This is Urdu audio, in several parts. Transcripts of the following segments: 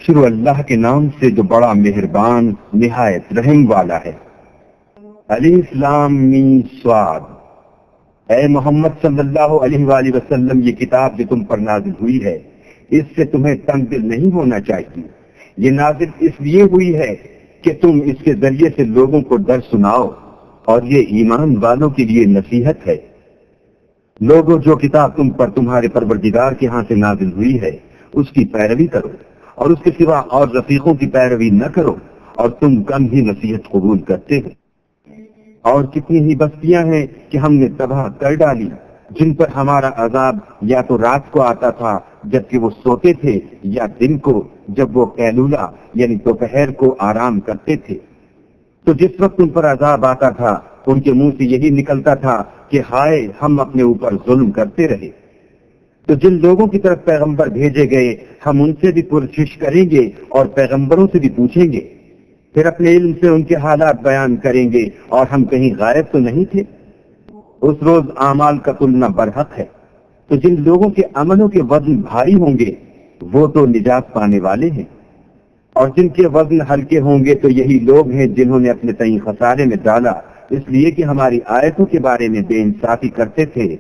شروع اللہ کے نام سے جو بڑا مہربان نہایت رحم والا ہے۔ الف لام میم صاد۔ اے محمد صلی اللہ علیہ وآلہ وسلم، یہ کتاب جو تم پر نازل ہوئی ہے اس سے تمہیں تنگ دل نہیں ہونا چاہیے۔ یہ نازل اس لیے ہوئی ہے کہ تم اس کے ذریعے سے لوگوں کو ڈر سناؤ، اور یہ ایمان والوں کے لیے نصیحت ہے۔ لوگوں، جو کتاب تم پر تمہارے پروردگار کے ہاں سے نازل ہوئی ہے اس کی پیروی کرو، اور اس کے سوا اور رفیقوں کی پیروی نہ کرو، اور تم کم ہی نصیحت قبول کرتے ہو۔ اور کتنی ہی بستیاں ہیں کہ ہم نے تباہ کر ڈالی، جن پر ہمارا عذاب یا تو رات کو آتا تھا جبکہ وہ سوتے تھے، یا دن کو جب وہ قیلولہ یعنی دوپہر کو آرام کرتے تھے۔ تو جس وقت ان پر عذاب آتا تھا ان کے منہ سے یہی نکلتا تھا کہ ہائے، ہم اپنے اوپر ظلم کرتے رہے۔ تو جن لوگوں کی طرف پیغمبر بھیجے گئے ہم ان سے بھی پرسش کریں گے اور پیغمبروں سے بھی پوچھیں گے، پھر اپنے علم سے ان کے حالات بیان کریں گے، اور ہم کہیں غائب تو نہیں تھے۔ اس روز اعمال کا تلنا برحق ہے، تو جن لوگوں کے عملوں کے وزن بھاری ہوں گے وہ تو نجات پانے والے ہیں، اور جن کے وزن ہلکے ہوں گے تو یہی لوگ ہیں جنہوں نے اپنے تئیں خسارے میں ڈالا اس لیے کہ ہماری آیتوں کے بارے میں بے انصافی کرتے تھے۔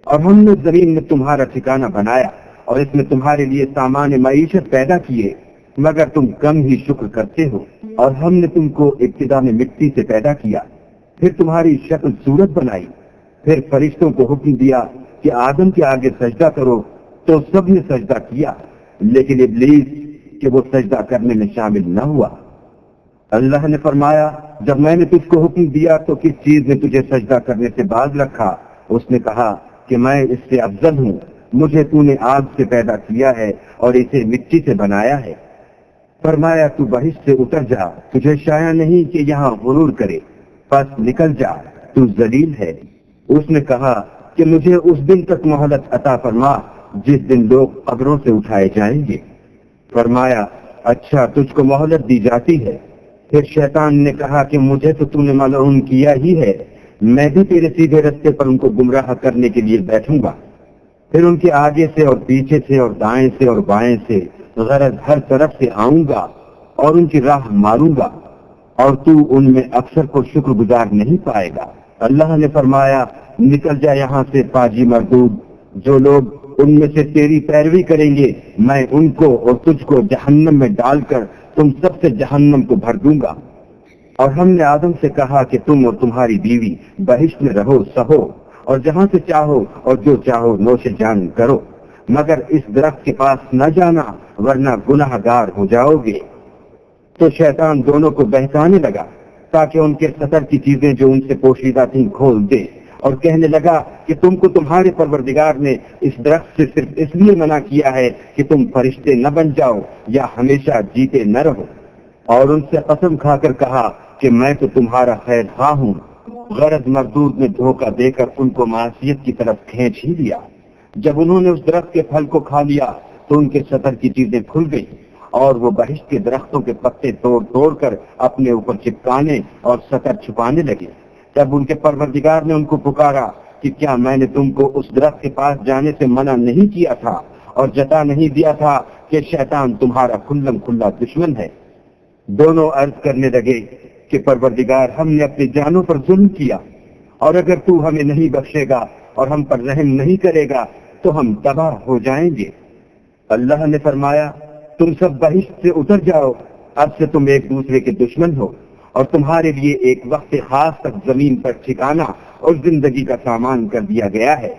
اور ہم نے زمین میں تمہارا ٹھکانہ بنایا اور اس میں تمہارے لیے سامان معیشت پیدا کیے، مگر تم کم ہی شکر کرتے ہو۔ اور ہم نے تم کو ابتدا میں مٹی سے پیدا کیا، پھر تمہاری شکل صورت بنائی، پھر فرشتوں کو حکم دیا کہ آدم کے آگے سجدہ کرو، تو سب نے سجدہ کیا، لیکن ابلیس کہ وہ سجدہ کرنے میں شامل نہ ہوا۔ اللہ نے فرمایا، جب میں نے تجھ کو حکم دیا تو کس چیز نے تجھے سجدہ کرنے سے باز رکھا؟ اس نے کہا کہ میں اس سے افضل ہوں، مجھے تو نے آگ سے پیدا کیا ہے اور اسے مٹی سے بنایا ہے۔ فرمایا تو بہشت سے اتر جا، تجھے شایع نہیں کہ یہاں غرور کرے، پس نکل جا، تو ذلیل ہے۔ اس نے کہا کہ مجھے اس دن تک مہلت عطا فرما جس دن لوگ قبروں سے اٹھائے جائیں گے۔ فرمایا اچھا، تجھ کو مہلت دی جاتی ہے۔ پھر شیطان نے کہا کہ مجھے تو نے ملعون کیا ہی ہے، میں بھی تیرے سیدھے رستے پر ان کو گمراہ کرنے کے لیے بیٹھوں گا۔ پھر ان کے آگے سے اور پیچھے سے اور دائیں سے اور بائیں سے غرض ہر طرف سے آؤں گا اور ان کی راہ ماروں گا، اور تو ان میں اکثر کو شکر گزار نہیں پائے گا۔ اللہ نے فرمایا نکل جا یہاں سے پاجی مردود، جو لوگ ان میں سے تیری پیروی کریں گے میں ان کو اور تجھ کو جہنم میں ڈال کر تم سب سے جہنم کو بھر دوں گا۔ اور ہم نے آدم سے کہا کہ تم اور تمہاری بیوی بہشت میں رہو سہو، اور جہاں سے چاہو اور جو چاہو نوش جان کرو، مگر اس درخت کے پاس نہ جانا ورنہ گناہ گار ہو جاؤ گے۔ تو شیطان دونوں کو بہکانے لگا تاکہ ان کے سطر کی چیزیں جو ان سے پوشیدہ تھیں کھول دے، اور کہنے لگا کہ تم کو تمہارے پروردگار نے اس درخت سے صرف اس لیے منع کیا ہے کہ تم فرشتے نہ بن جاؤ یا ہمیشہ جیتے نہ رہو۔ اور ان سے قسم کھا کر کہا کہ میں تو تمہارا خیر خواہ ہوں۔ غرض مردود نے دھوکہ دے کر ان کو معصیت کی طرف کھینچ ہی لیا۔ جب انہوں نے اس درخت کے پھل کو کھا لیا تو ان کے سطر کی چیزیں کھل گئی، اور وہ بہشت کے درختوں کے پتے توڑ توڑ کر اپنے اوپر چپکانے اور سطر چھپانے لگے۔ تب ان کے پروردگار نے ان کو پکارا کہ کیا میں نے تم کو اس درخت کے پاس جانے سے منع نہیں کیا تھا اور جتا نہیں دیا تھا کہ شیطان تمہارا کھلم کھلا دشمن ہے؟ دونوں عرض کرنے لگے کہ پروردگار، ہم نے اپنی جانوں پر ظلم کیا، اور اگر تو ہمیں نہیں بخشے گا اور ہم پر رحم نہیں کرے گا تو ہم تباہ ہو جائیں گے۔ اللہ نے فرمایا تم سب بہشت سے اتر جاؤ، اب سے تم ایک دوسرے کے دشمن ہو، اور تمہارے لیے ایک وقت خاص تک زمین پر ٹھکانا اور زندگی کا سامان کر دیا گیا ہے،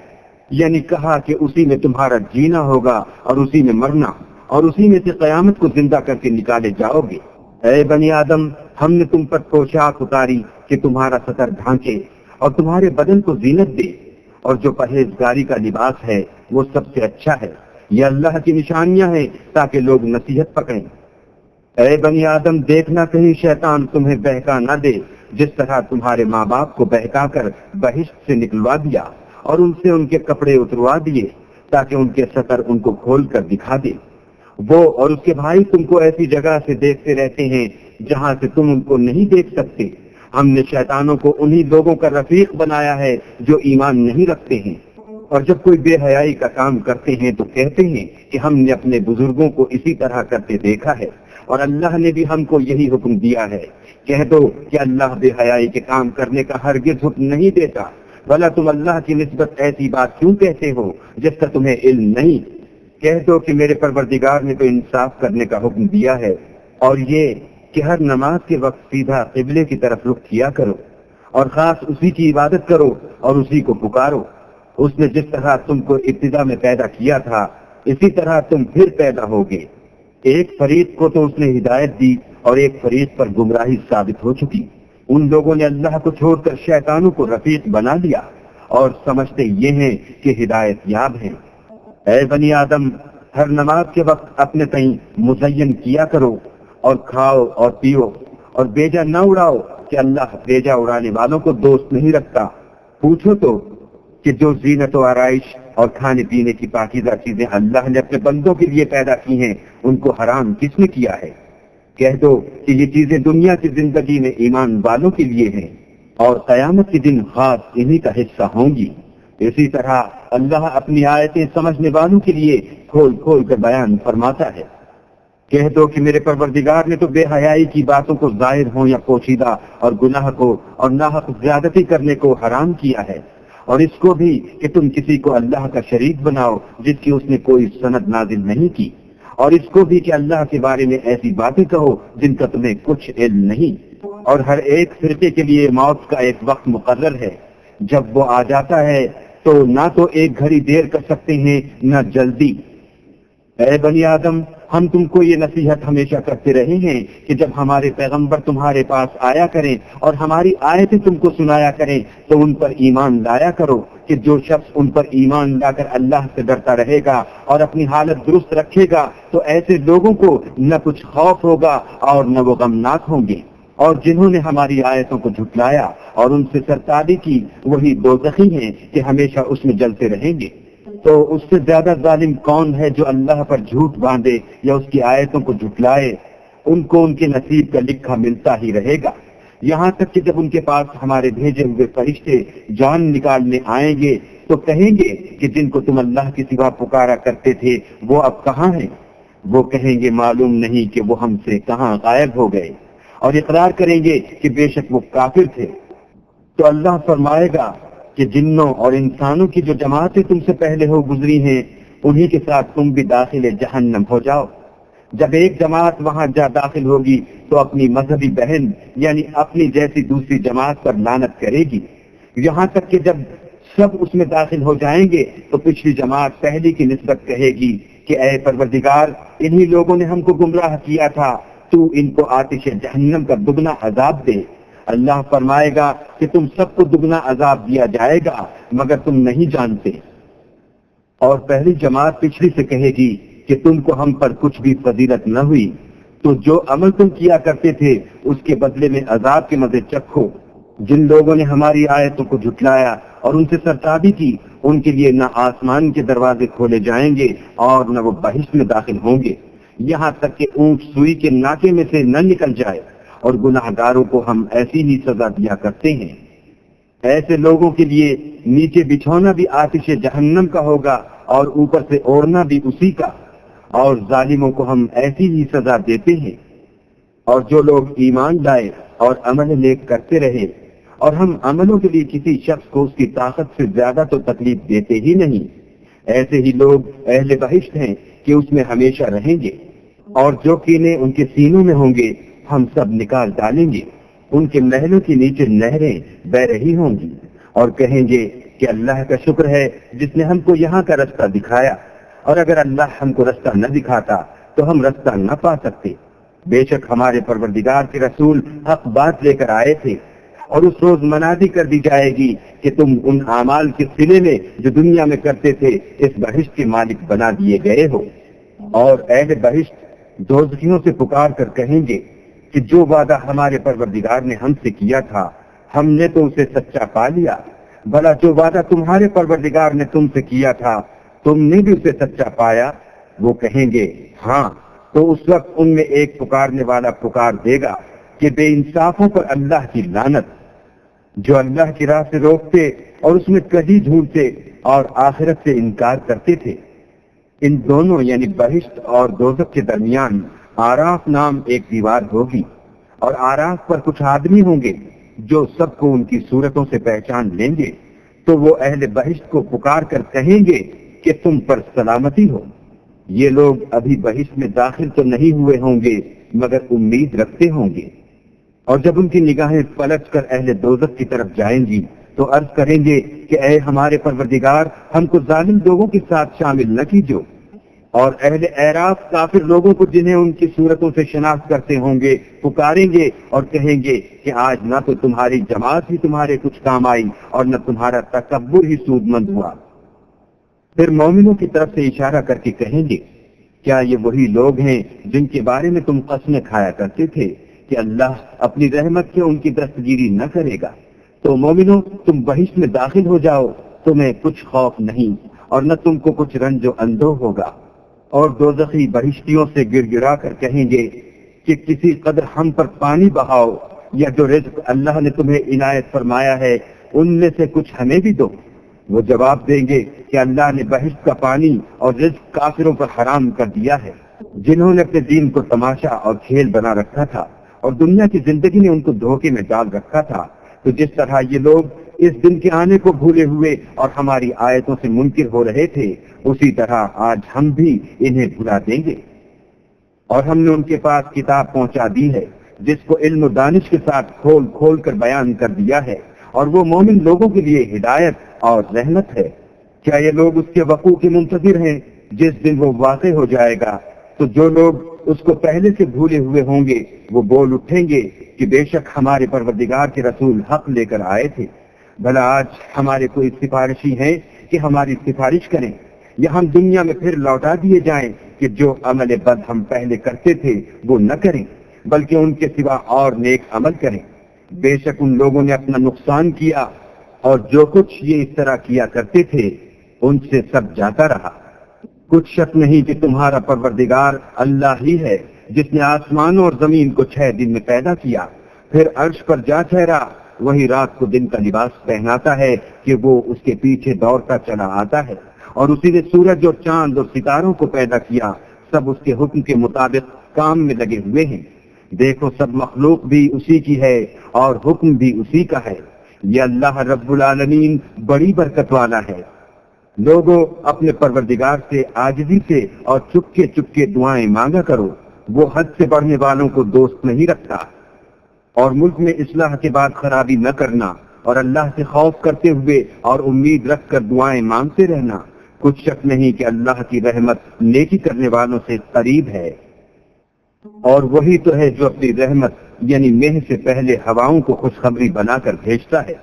یعنی کہا کہ اسی میں تمہارا جینا ہوگا اور اسی میں مرنا، اور اسی میں سے قیامت کو زندہ کر کے نکالے جاؤ گے۔ اے بنی آدم، ہم نے تم پر پوشاک اتاری کہ تمہارا سطر ڈھانکے اور تمہارے بدن کو زینت دے، اور جو پرہیزگاری کا لباس ہے وہ سب سے اچھا ہے۔ یہ اللہ کی نشانیاں ہیں تاکہ لوگ نصیحت پکڑیں۔ اے بنی آدم، دیکھنا کہیں شیطان تمہیں بہکا نہ دے جس طرح تمہارے ماں باپ کو بہکا کر بہشت سے نکلوا دیا اور ان سے ان کے کپڑے اتروا دیے تاکہ ان کے سطر ان کو کھول کر دکھا دے۔ وہ اور اس کے بھائی تم کو ایسی جگہ سے دیکھتے رہتے ہیں جہاں سے تم ان کو نہیں دیکھ سکتے۔ ہم نے شیطانوں کو انہی لوگوں کا رفیق بنایا ہے جو ایمان نہیں رکھتے ہیں۔ اور جب کوئی بے حیائی کا کام کرتے ہیں تو کہتے ہیں کہ ہم نے اپنے بزرگوں کو اسی طرح کرتے دیکھا ہے اور اللہ نے بھی ہم کو یہی حکم دیا ہے۔ کہہ دو کہ اللہ بے حیائی کے کام کرنے کا ہرگز حکم نہیں دیتا، بھلا تم اللہ کی نسبت ایسی بات کیوں کہتے ہو جس کا تمہیں علم نہیں؟ کہہ دو کہ میرے پروردگار نے تو انصاف کرنے کا حکم دیا ہے، اور یہ کہ ہر نماز کے وقت سیدھا قبلے کی طرف رخ کیا کرو اور خاص اسی کی عبادت کرو اور اسی کو پکارو۔ اس نے جس طرح تم کو ابتدا میں پیدا کیا تھا اسی طرح تم پھر پیدا ہوگے۔ ایک فریق کو تو اس نے ہدایت دی اور ایک فریق پر گمراہی ثابت ہو چکی۔ ان لوگوں نے اللہ کو چھوڑ کر شیطانوں کو رفیق بنا لیا اور سمجھتے یہ ہیں کہ ہدایت یاب ہیں۔ اے بنی آدم، ہر نماز کے وقت اپنے تئیں مزین کیا کرو اور کھاؤ اور پیو اور بیجا نہ اڑاؤ کہ اللہ بیجا اڑانے والوں کو دوست نہیں رکھتا۔ پوچھو تو کہ جو زینت و آرائش اور کھانے پینے کی پاکیزہ چیزیں اللہ نے اپنے بندوں کے لیے پیدا کی ہیں ان کو حرام کس نے کیا ہے؟ کہہ دو کہ یہ چیزیں دنیا کی زندگی میں ایمان والوں کے لیے ہیں اور قیامت کے دن خاص انہی کا حصہ ہوں گی۔ اسی طرح اللہ اپنی آیتیں سمجھنے والوں کے لیے کھول کھول کر بیان فرماتا ہے۔ کہہ دو کہ میرے پروردگار نے تو بے حیائی کی باتوں کو ظاہر ہوں یا پوشیدہ اور گناہ کو اور ناحق زیادتی کرنے کو حرام کیا ہے، اور اس کو بھی کہ تم کسی کو اللہ کا شریک بناؤ جس کی اس نے کوئی سند نازل نہیں کی، اور اس کو بھی کہ اللہ کے بارے میں ایسی باتیں کہو جن کا تمہیں کچھ علم نہیں۔ اور ہر ایک فرقے کے لیے موت کا ایک وقت مقرر ہے، جب وہ آ جاتا ہے تو نہ تو ایک گھڑی دیر کر سکتے ہیں نہ جلدی۔ اے بنی آدم، ہم تم کو یہ نصیحت ہمیشہ کرتے رہے ہیں کہ جب ہمارے پیغمبر تمہارے پاس آیا کریں اور ہماری آیتیں تم کو سنایا کریں تو ان پر ایمان لایا کرو، کہ جو شخص ان پر ایمان لا کر اللہ سے ڈرتا رہے گا اور اپنی حالت درست رکھے گا تو ایسے لوگوں کو نہ کچھ خوف ہوگا اور نہ وہ غمناک ہوں گے، اور جنہوں نے ہماری آیتوں کو جھٹلایا اور ان سے سرتابی کی وہی دوزخی ہیں کہ ہمیشہ اس میں جلتے رہیں گے۔ تو اس سے زیادہ ظالم کون ہے جو اللہ پر جھوٹ باندھے یا اس کی آیتوں کو جھٹلائے؟ ان کو ان کے نصیب کا لکھا ملتا ہی رہے گا، یہاں تک کہ جب ان کے پاس ہمارے بھیجے ہوئے فرشتے جان نکالنے آئیں گے تو کہیں گے کہ جن کو تم اللہ کے سوا پکارا کرتے تھے وہ اب کہاں ہیں؟ وہ کہیں گے معلوم نہیں کہ وہ ہم سے کہاں غائب ہو گئے، اور اقرار کریں گے کہ بے شک وہ کافر تھے۔ تو اللہ فرمائے گا کہ جنوں اور انسانوں کی جو جماعتیں تم سے پہلے ہو گزری ہیں انہی کے ساتھ تم بھی داخل جہنم ہو جاؤ۔ جب ایک جماعت وہاں جا داخل ہوگی تو اپنی مذہبی بہن یعنی اپنی جیسی دوسری جماعت پر لعنت کرے گی، یہاں تک کہ جب سب اس میں داخل ہو جائیں گے تو پچھلی جماعت پہلی کی نسبت کہے گی کہ اے پروردگار، انہی لوگوں نے ہم کو گمراہ کیا تھا، تو ان کو آتش جہنم کا دگنا عذاب دے۔ اللہ فرمائے گا کہ تم سب کو دگنا عذاب دیا جائے گا مگر تم نہیں جانتے۔ اور پہلی جماعت پچھلی سے کہے گی کہ تم کو ہم پر کچھ بھی فضیلت نہ ہوئی، تو جو عمل تم کیا کرتے تھے اس کے بدلے میں عذاب کے مزے چکھو۔ جن لوگوں نے ہماری آیتوں کو جھٹلایا اور ان سے سرتابی کی ان کے لیے نہ آسمان کے دروازے کھولے جائیں گے اور نہ وہ بہشت میں داخل ہوں گے، یہاں تک کہ اونٹ سوئی کے ناکے میں سے نہ نکل جائے، اور گناہ گاروں کو ہم ایسی ہی سزا دیا کرتے ہیں۔ ایسے لوگوں کے لیے نیچے بچھونا بھی آتش جہنم کا ہوگا اور اوپر سے اوڑھنا بھی اسی کا، اور ظالموں کو ہم ایسی ہی سزا دیتے ہیں۔ اور جو لوگ ایمان لائے اور عمل نیک کرتے رہے، اور ہم عملوں کے لیے کسی شخص کو اس کی طاقت سے زیادہ تو تکلیف دیتے ہی نہیں، ایسے ہی لوگ اہل بہشت ہیں کہ اس میں ہمیشہ رہیں گے، اور جو کینے ان کے سینوں میں ہوں گے ہم سب نکال ڈالیں گے، ان کے محلوں کے نیچے نہریں بہ رہی ہوں گی، اور کہیں گے کہ اللہ کا شکر ہے جس نے ہم کو یہاں کا رستہ دکھایا، اور اگر اللہ ہم کو رستہ نہ دکھاتا تو ہم رستہ نہ پا سکتے۔ بے شک ہمارے پروردگار کے رسول حق بات لے کر آئے تھے، اور اس روز منادی کر دی جائے گی کہ تم ان اعمال کے صلے میں جو دنیا میں کرتے تھے اس بہشت کے مالک بنا دیے گئے ہو۔ اور اہل بہشت دوزخیوں سے پکار کر کہیں گے کہ جو وعدہ ہمارے پروردگار نے ہم سے کیا تھا ہم نے تو اسے سچا پا لیا، بھلا جو وعدہ تمہارے پروردگار نے تم سے کیا تھا تم نے بھی اسے سچا پایا؟ وہ کہیں گے ہاں۔ تو اس وقت ان میں ایک پکارنے والا پکار دے گا کہ بے انصافوں پر اللہ کی لعنت۔ جو اللہ کی راہ سے روکتے اور اس میں کجی ڈھونڈتے اور آخرت سے انکار کرتے تھے۔ ان دونوں یعنی بہشت اور دوزخ کے درمیان آراف نام ایک دیوار ہوگی، اور آراف پر کچھ آدمی ہوں گے جو سب کو ان کی صورتوں سے پہچان لیں گے، تو وہ اہل بہشت کو پکار کر کہیں گے کہ تم پر سلامتی ہو۔ یہ لوگ ابھی بہشت میں داخل تو نہیں ہوئے ہوں گے مگر امید رکھتے ہوں گے، اور جب ان کی نگاہیں پلٹ کر اہل دوزخ کی طرف جائیں گی تو عرض کریں گے کہ اے ہمارے پروردگار، ہم کو ظالم لوگوں کے ساتھ شامل نہ کیجو۔ اور اہل اعراف کافر لوگوں کو جنہیں ان کی صورتوں سے شناخت کرتے ہوں گے پکاریں گے اور کہیں گے کہ آج نہ تو تمہاری جماعت ہی تمہارے کچھ کام آئی اور نہ تمہارا تکبر ہی سود مند ہوا۔ پھر مومنوں کی طرف سے اشارہ کر کے کہیں گے، کیا یہ وہی لوگ ہیں جن کے بارے میں تم قسمیں کھایا کرتے تھے کہ اللہ اپنی رحمت سے ان کی دستگیری نہ کرے گا؟ تو مومنوں، تم بہشت میں داخل ہو جاؤ، تمہیں کچھ خوف نہیں اور نہ تم کو کچھ رنج و اندوہ ہوگا۔ اور دوزخی بہشتیوں سے گڑ گڑا کر کہیں گے کہ کسی قدر ہم پر پانی بہاؤ، یا جو رزق اللہ نے تمہیں عنایت فرمایا ہے ان میں سے کچھ ہمیں بھی دو۔ وہ جواب دیں گے کہ اللہ نے بہشت کا پانی اور رزق کافروں پر حرام کر دیا ہے، جنہوں نے اپنے دین کو تماشا اور کھیل بنا رکھا تھا اور دنیا کی زندگی نے ان کو دھوکے میں ڈال رکھا تھا۔ تو جس طرح یہ لوگ اس دن کے آنے کو بھولے ہوئے اور ہماری آیتوں سے منکر ہو رہے تھے، اسی طرح آج ہم بھی انہیں بھلا دیں گے۔ اور ہم نے ان کے پاس کتاب پہنچا دی ہے جس کو علم و دانش کے ساتھ کھول کھول کر بیان کر دیا ہے، اور وہ مومن لوگوں کے لیے ہدایت اور رحمت ہے۔ کیا یہ لوگ اس کے وقوع کے منتظر ہیں جس دن وہ واقع ہو جائے گا؟ تو جو لوگ اس کو پہلے سے بھولے ہوئے ہوں گے وہ بول اٹھیں گے کہ بے شک ہمارے پروردگار کے رسول حق لے کر آئے تھے۔ بھلا آج ہمارے کوئی سفارشی ہیں کہ ہماری سفارش کریں، یا ہم دنیا میں پھر لوٹا دیے جائیں کہ جو عمل بد ہم پہلے کرتے تھے وہ نہ کریں بلکہ ان کے سوا اور نیک عمل کریں۔ بے شک ان لوگوں نے اپنا نقصان کیا، اور جو کچھ یہ اس طرح کیا کرتے تھے ان سے سب جاتا رہا۔ کچھ شک نہیں کہ تمہارا پروردگار اللہ ہی ہے جس نے آسمانوں اور زمین کو 6 دن میں پیدا کیا، پھر عرش پر جا ٹھہرا۔ وہی رات کو دن کا لباس پہناتا ہے کہ وہ اس کے پیچھے دوڑتا چلا آتا ہے، اور اسی نے سورج اور چاند اور ستاروں کو پیدا کیا، سب اس کے حکم کے مطابق کام میں لگے ہوئے ہیں۔ دیکھو سب مخلوق بھی اسی کی ہے اور حکم بھی اسی کا ہے۔ یہ اللہ رب العالمین بڑی برکت والا ہے۔ لوگوں، اپنے پروردگار سے عاجزی سے اور چپکے چپکے دعائیں مانگا کرو، وہ حد سے بڑھنے والوں کو دوست نہیں رکھتا۔ اور ملک میں اصلاح کے بعد خرابی نہ کرنا، اور اللہ سے خوف کرتے ہوئے اور امید رکھ کر دعائیں مانگتے رہنا۔ کچھ شک نہیں کہ اللہ کی رحمت نیکی کرنے والوں سے قریب ہے۔ اور وہی تو ہے جو اپنی رحمت یعنی مہ سے پہلے ہواؤں کو خوشخبری بنا کر بھیجتا ہے،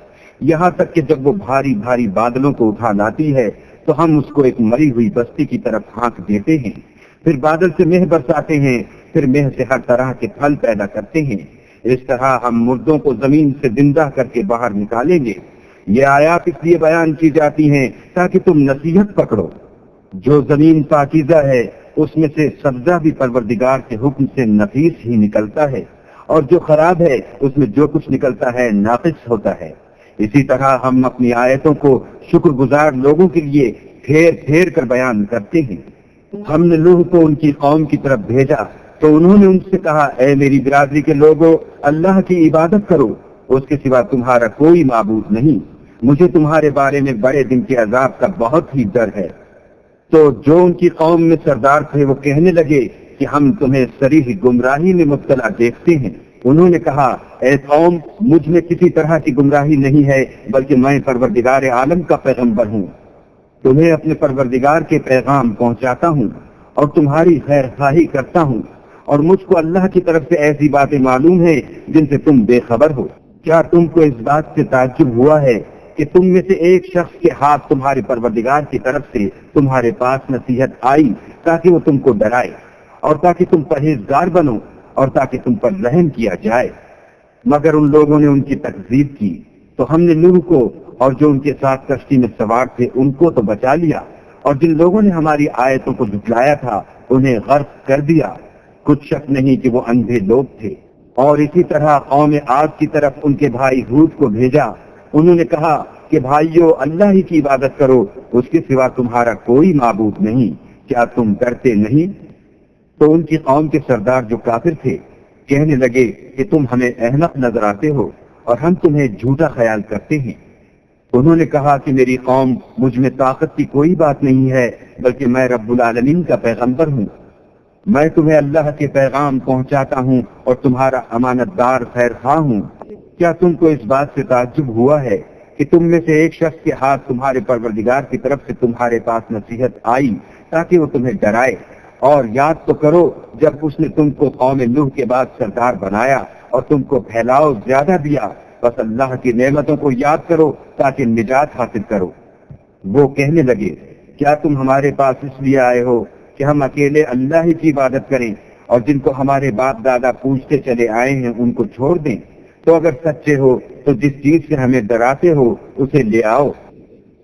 یہاں تک کہ جب وہ بھاری بھاری بادلوں کو اٹھا لاتی ہے تو ہم اس کو ایک مری ہوئی بستی کی طرف ہانک دیتے ہیں، پھر بادل سے مہ برساتے ہیں، پھر مہ سے ہر طرح کے پھل پیدا کرتے ہیں۔ اس طرح ہم مردوں کو زمین سے زندہ کر کے باہر نکالیں گے۔ یہ آیات اس لیے بیان کی جاتی ہیں تاکہ تم نصیحت پکڑو۔ جو زمین پاکیزہ ہے اس میں سے سبزہ بھی پروردگار کے حکم سے نفیس ہی نکلتا ہے، اور جو خراب ہے اس میں جو کچھ نکلتا ہے ناقص ہوتا ہے۔ اسی طرح ہم اپنی آیتوں کو شکر گزار لوگوں کے لیے پھیر پھیر کر بیان کرتے ہیں۔ ہم نے نوح کو ان کی قوم کی طرف بھیجا تو انہوں نے ان سے کہا، اے میری برادری کے لوگوں، اللہ کی عبادت کرو، اس کے سوا تمہارا کوئی معبود نہیں، مجھے تمہارے بارے میں بڑے دن کے عذاب کا بہت ہی ڈر ہے۔ تو جو ان کی قوم میں سردار تھے وہ کہنے لگے کہ ہم تمہیں صریح گمراہی میں مبتلا دیکھتے ہیں۔ انہوں نے کہا، اے قوم، مجھ میں کسی طرح کی گمراہی نہیں ہے بلکہ میں پروردگار عالم کا پیغمبر ہوں، تمہیں اپنے پروردگار کے پیغام پہنچاتا ہوں اور تمہاری خیر خواہی کرتا ہوں، اور مجھ کو اللہ کی طرف سے ایسی باتیں معلوم ہیں جن سے تم بے خبر ہو۔ کیا تم کو اس بات سے تعجب ہوا ہے کہ تم میں سے ایک شخص کے ہاتھ تمہارے پروردگار کی طرف سے تمہارے پاس نصیحت آئی تاکہ وہ تم کو ڈرائے اور تاکہ تم پرہیزگار بنو اور تاکہ تم پر رحم کیا جائے؟ مگر ان لوگوں نے ان کی تکذیب کی تو ہم نے نوح کو اور جو ان کے ساتھ کشتی میں سوار تھے ان کو تو بچا لیا، اور جن لوگوں نے ہماری آیتوں کو جھٹلایا تھا انہیں غرق کر دیا۔ کچھ شک نہیں کہ وہ اندھے لوگ تھے۔ اور اسی طرح قوم عاد کی طرف ان کے بھائی ہود کو بھیجا، انہوں نے کہا کہ بھائیو اللہ ہی کی عبادت کرو، اس کے سوا تمہارا کوئی معبود نہیں، کیا تم کرتے نہیں؟ تو ان کی قوم کے سردار جو کافر تھے کہنے لگے کہ تم ہمیں احمق نظر آتے ہو اور ہم تمہیں جھوٹا خیال کرتے ہیں۔ انہوں نے کہا کہ میری قوم مجھ میں طاقت کی کوئی بات نہیں ہے، بلکہ میں رب العالمین کا پیغمبر ہوں، میں تمہیں اللہ کے پیغام پہنچاتا ہوں اور تمہارا امانت دار خیر خواہ ہوں۔ کیا تم کو اس بات سے تعجب ہوا ہے کہ تم میں سے ایک شخص کے ہاتھ تمہارے پروردگار کی طرف سے تمہارے پاس نصیحت آئی تاکہ وہ تمہیں ڈرائے؟ اور یاد تو کرو جب اس نے تم کو قوم نوح کے بعد سردار بنایا اور تم کو پھیلاؤ زیادہ دیا، بس اللہ کی نعمتوں کو یاد کرو تاکہ نجات حاصل کرو۔ وہ کہنے لگے کیا تم ہمارے پاس اس لیے آئے ہو کہ ہم اکیلے اللہ ہی کی عبادت کریں اور جن کو ہمارے باپ دادا پوچھتے چلے آئے ہیں ان کو چھوڑ دیں؟ تو اگر سچے ہو تو جس چیز سے ہمیں ڈراتے ہو اسے لے آؤ۔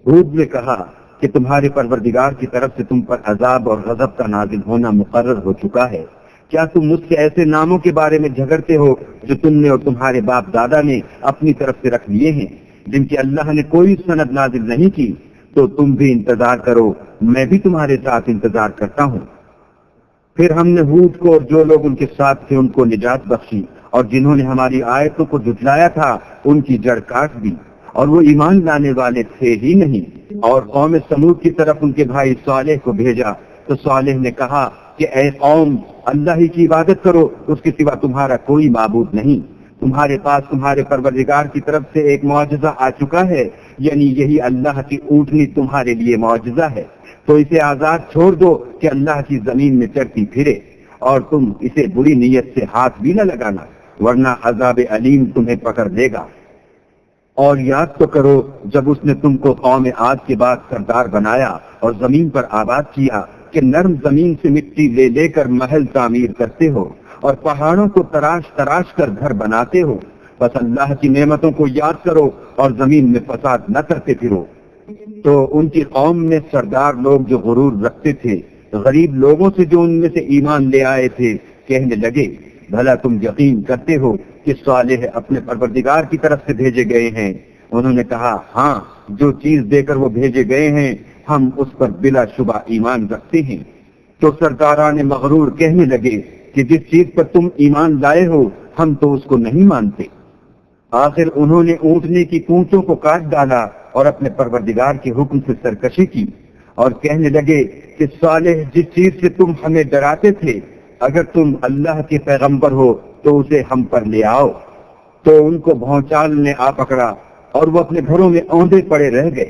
ہود نے کہا کہ تمہارے پروردگار کی طرف سے تم پر عذاب اور غضب کا نازل ہونا مقرر ہو چکا ہے، کیا تم مجھ سے ایسے ناموں کے بارے میں جھگڑتے ہو جو تم نے اور تمہارے باپ دادا نے اپنی طرف سے رکھ لیے ہیں، جن کی اللہ نے کوئی سند نازل نہیں کی؟ تو تم بھی انتظار کرو، میں بھی تمہارے ساتھ انتظار کرتا ہوں۔ پھر ہم نے ہود کو اور جو لوگ ان کے ساتھ تھے ان کو نجات بخشی، اور جنہوں نے ہماری آیتوں کو جھٹلایا تھا ان کی جڑ کاٹ دی، اور وہ ایمان لانے والے تھے ہی نہیں۔ اور قوم سمود کی طرف ان کے بھائی صالح کو بھیجا تو صالح نے کہا کہ اے قوم اللہ ہی کی عبادت کرو، اس کے سوا تمہارا کوئی معبود نہیں، تمہارے پاس تمہارے پروردگار کی طرف سے ایک معجزہ آ چکا ہے، یعنی یہی اللہ کی اونٹنی تمہارے لیے معجزہ ہے، تو اسے آزاد چھوڑ دو کہ اللہ کی زمین میں چرتی پھرے، اور تم اسے بری نیت سے ہاتھ بھی نہ لگانا ورنہ عذاب علیم تمہیں پکڑ لے گا۔ اور یاد تو کرو جب اس نے تم کو قوم عاد کے بعد سردار بنایا اور زمین پر آباد کیا کہ نرم زمین سے مٹی لے لے کر محل تعمیر کرتے ہو اور پہاڑوں کو تراش تراش کر گھر بناتے ہو، بس اللہ کی نعمتوں کو یاد کرو اور زمین میں فساد نہ کرتے پھرو۔ تو ان کی قوم میں سردار لوگ جو غرور رکھتے تھے غریب لوگوں سے جو ان میں سے ایمان لے آئے تھے کہنے لگے بھلا تم یقین کرتے ہو کہ صالح اپنے پروردگار کی طرف سے بھیجے گئے ہیں؟ انہوں نے کہا ہاں، جو چیز دے کر وہ بھیجے گئے ہیں ہم اس پر بلا شبہ ایمان رکھتے ہیں۔ تو سرداران مغرور کہنے لگے کہ جس چیز پر تم ایمان لائے ہو ہم تو اس کو نہیں مانتے۔ آخر انہوں نے اونٹنے کی پونچھوں کو کاٹ ڈالا اور اپنے پروردگار کے حکم سے سرکشی کی اور کہنے لگے کہ صالح جس چیز سے تم ہمیں ڈراتے تھے اگر تم اللہ کے پیغمبر ہو تو اسے ہم پر لے آؤ۔ تو ان کو بھونچال نے آ پکڑا اور وہ اپنے گھروں میں اوندے پڑے رہ گئے۔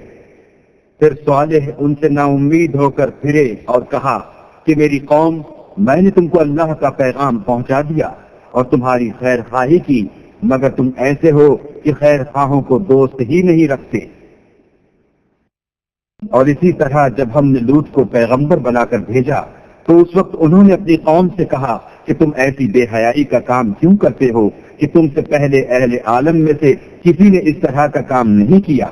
پھر صالح ان سے نا امید ہو کر پھرے اور کہا کہ میری قوم، میں نے تم کو اللہ کا پیغام پہنچا دیا اور تمہاری خیر خواہی کی، مگر تم ایسے ہو کہ خیر خواہوں کو دوست ہی نہیں رکھتے۔ اور اسی طرح جب ہم نے لوط کو پیغمبر بنا کر بھیجا تو اس وقت انہوں نے اپنی قوم سے کہا کہ تم ایسی بے حیائی کا کام کیوں کرتے ہو کہ تم سے پہلے اہل عالم میں سے کسی نے اس طرح کا کام نہیں کیا،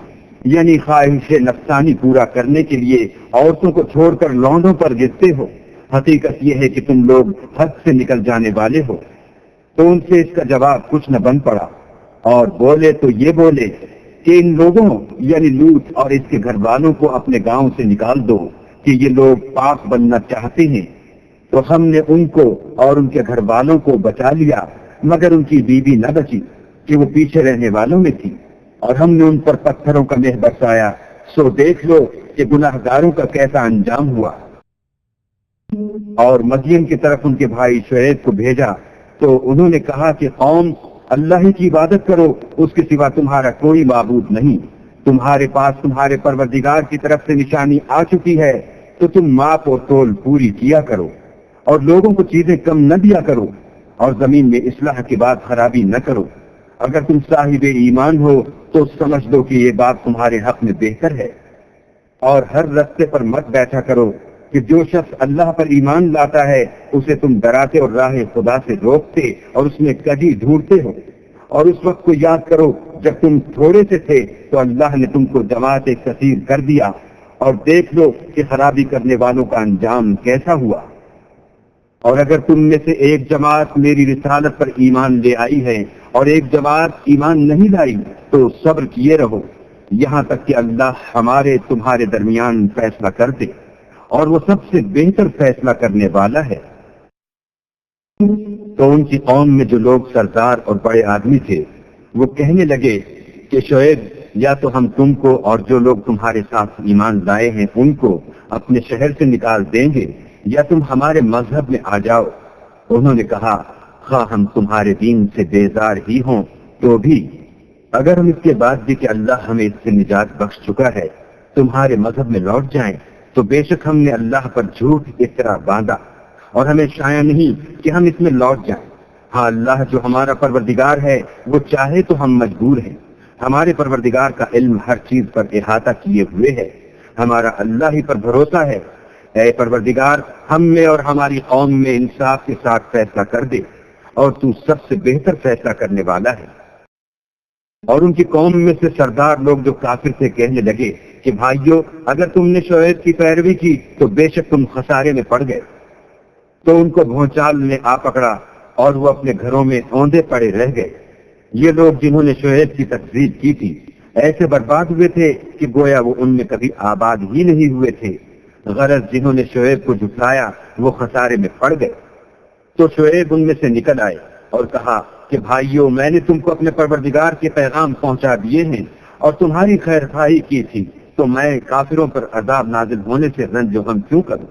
یعنی خواہش نفسانی پورا کرنے کے لیے عورتوں کو چھوڑ کر لونڈوں پر گرتے ہو۔ حقیقت یہ ہے کہ تم لوگ حد سے نکل جانے والے ہو۔ تو ان سے اس کا جواب کچھ نہ بن پڑا، اور بولے تو یہ بولے کہ ان لوگوں یعنی لوط اور اس کے گھر والوں کو اپنے گاؤں سے نکال دو کہ یہ لوگ پاک بننا چاہتے ہیں۔ تو ہم نے ان کو اور ان کے گھر والوں کو بچا لیا، مگر ان کی بیوی نہ بچی کہ وہ پیچھے رہنے والوں میں تھی، اور ہم نے ان پر پتھروں کا مہ برسایا، سو دیکھ لو کہ گناہ گاروں کا کیسا انجام ہوا۔ اور مدین کی طرف ان کے بھائی شعیب کو بھیجا تو انہوں نے کہا کہ قوم اللہ ہی کی عبادت کرو، اس کے سوا تمہارا کوئی معبود نہیں، تمہارے پاس تمہارے پروردگار کی طرف سے نشانی آ چکی ہے، تو تم ماپ اور تول پوری کیا کرو اور لوگوں کو چیزیں کم نہ دیا کرو، اور زمین میں اصلاح کے بعد خرابی نہ کرو۔ اگر تم صاحب ایمان ہو تو سمجھ لو کہ یہ بات تمہارے حق میں بہتر ہے، اور ہر رستے پر مت بیٹھا کرو کہ جو شخص اللہ پر ایمان لاتا ہے اسے تم ڈراتے اور راہ خدا سے روکتے اور اس میں کجی ڈھونڈتے ہو۔ اور اس وقت کو یاد کرو جب تم تھوڑے سے تھے تو اللہ نے تم کو جماعت کثیر کر دیا، اور دیکھ لو کہ خرابی کرنے والوں کا انجام کیسا ہوا۔ اور اگر تم میں سے ایک جماعت میری رسالت پر ایمان لے آئی ہے اور ایک جماعت ایمان نہیں لائی تو صبر کیے رہو یہاں تک کہ اللہ ہمارے تمہارے درمیان فیصلہ کر دے، اور وہ سب سے بہتر فیصلہ کرنے والا ہے۔ تو ان کی قوم میں جو لوگ سردار اور بڑے آدمی تھے وہ کہنے لگے کہ شعیب، یا تو ہم تم کو اور جو لوگ تمہارے ساتھ ایمان لائے ہیں ان کو اپنے شہر سے نکال دیں گے، یا تم ہمارے مذہب میں آ جاؤ۔ انہوں نے کہا، خواہ ہم تمہارے دین سے بیزار ہی ہوں تو بھی اگر ہم اس کے بعد بھی کہ اللہ ہمیں اس سے نجات بخش چکا ہے تمہارے مذہب میں لوٹ جائیں تو بے شک ہم نے اللہ پر جھوٹ اس طرح باندھا، اور ہمیں شایع نہیں کہ ہم اس میں لوٹ جائیں۔ ہاں، اللہ جو ہمارا پروردگار ہے وہ چاہے تو ہم مجبور ہیں، ہمارے پروردگار کا علم ہر چیز پر احاطہ کیے ہوئے ہے، ہمارا اللہ ہی پر بھروسہ ہے۔ اے پروردگار، ہم میں اور ہماری قوم میں انصاف کے ساتھ فیصلہ کر دے، اور تو سب سے بہتر فیصلہ کرنے والا ہے۔ اور ان کی قوم میں سے سردار لوگ جو کافر سے کہنے لگے کہ بھائیو، اگر تم نے شعیب کی پیروی کی تو بے شک تم خسارے میں پڑ گئے۔ تو ان کو بھونچال نے آ پکڑا اور وہ اپنے گھروں میں اوندے پڑے رہ گئے۔ یہ لوگ جنہوں نے شعیب کی تکذیب کی تھی ایسے برباد ہوئے تھے کہ گویا وہ ان میں کبھی آباد ہی نہیں ہوئے تھے۔ غرض جنہوں نے شعیب کو جھٹلایا وہ خسارے میں پڑ گئے۔ تو شعیب ان میں سے نکل آئے اور کہا کہ بھائیو، میں نے تم کو اپنے پروردگار کے پیغام پہنچا دیے ہیں اور تمہاری خیر خواہی کی تھی، تو میں کافروں پر عذاب نازل ہونے سے رنج و غم کیوں کروں؟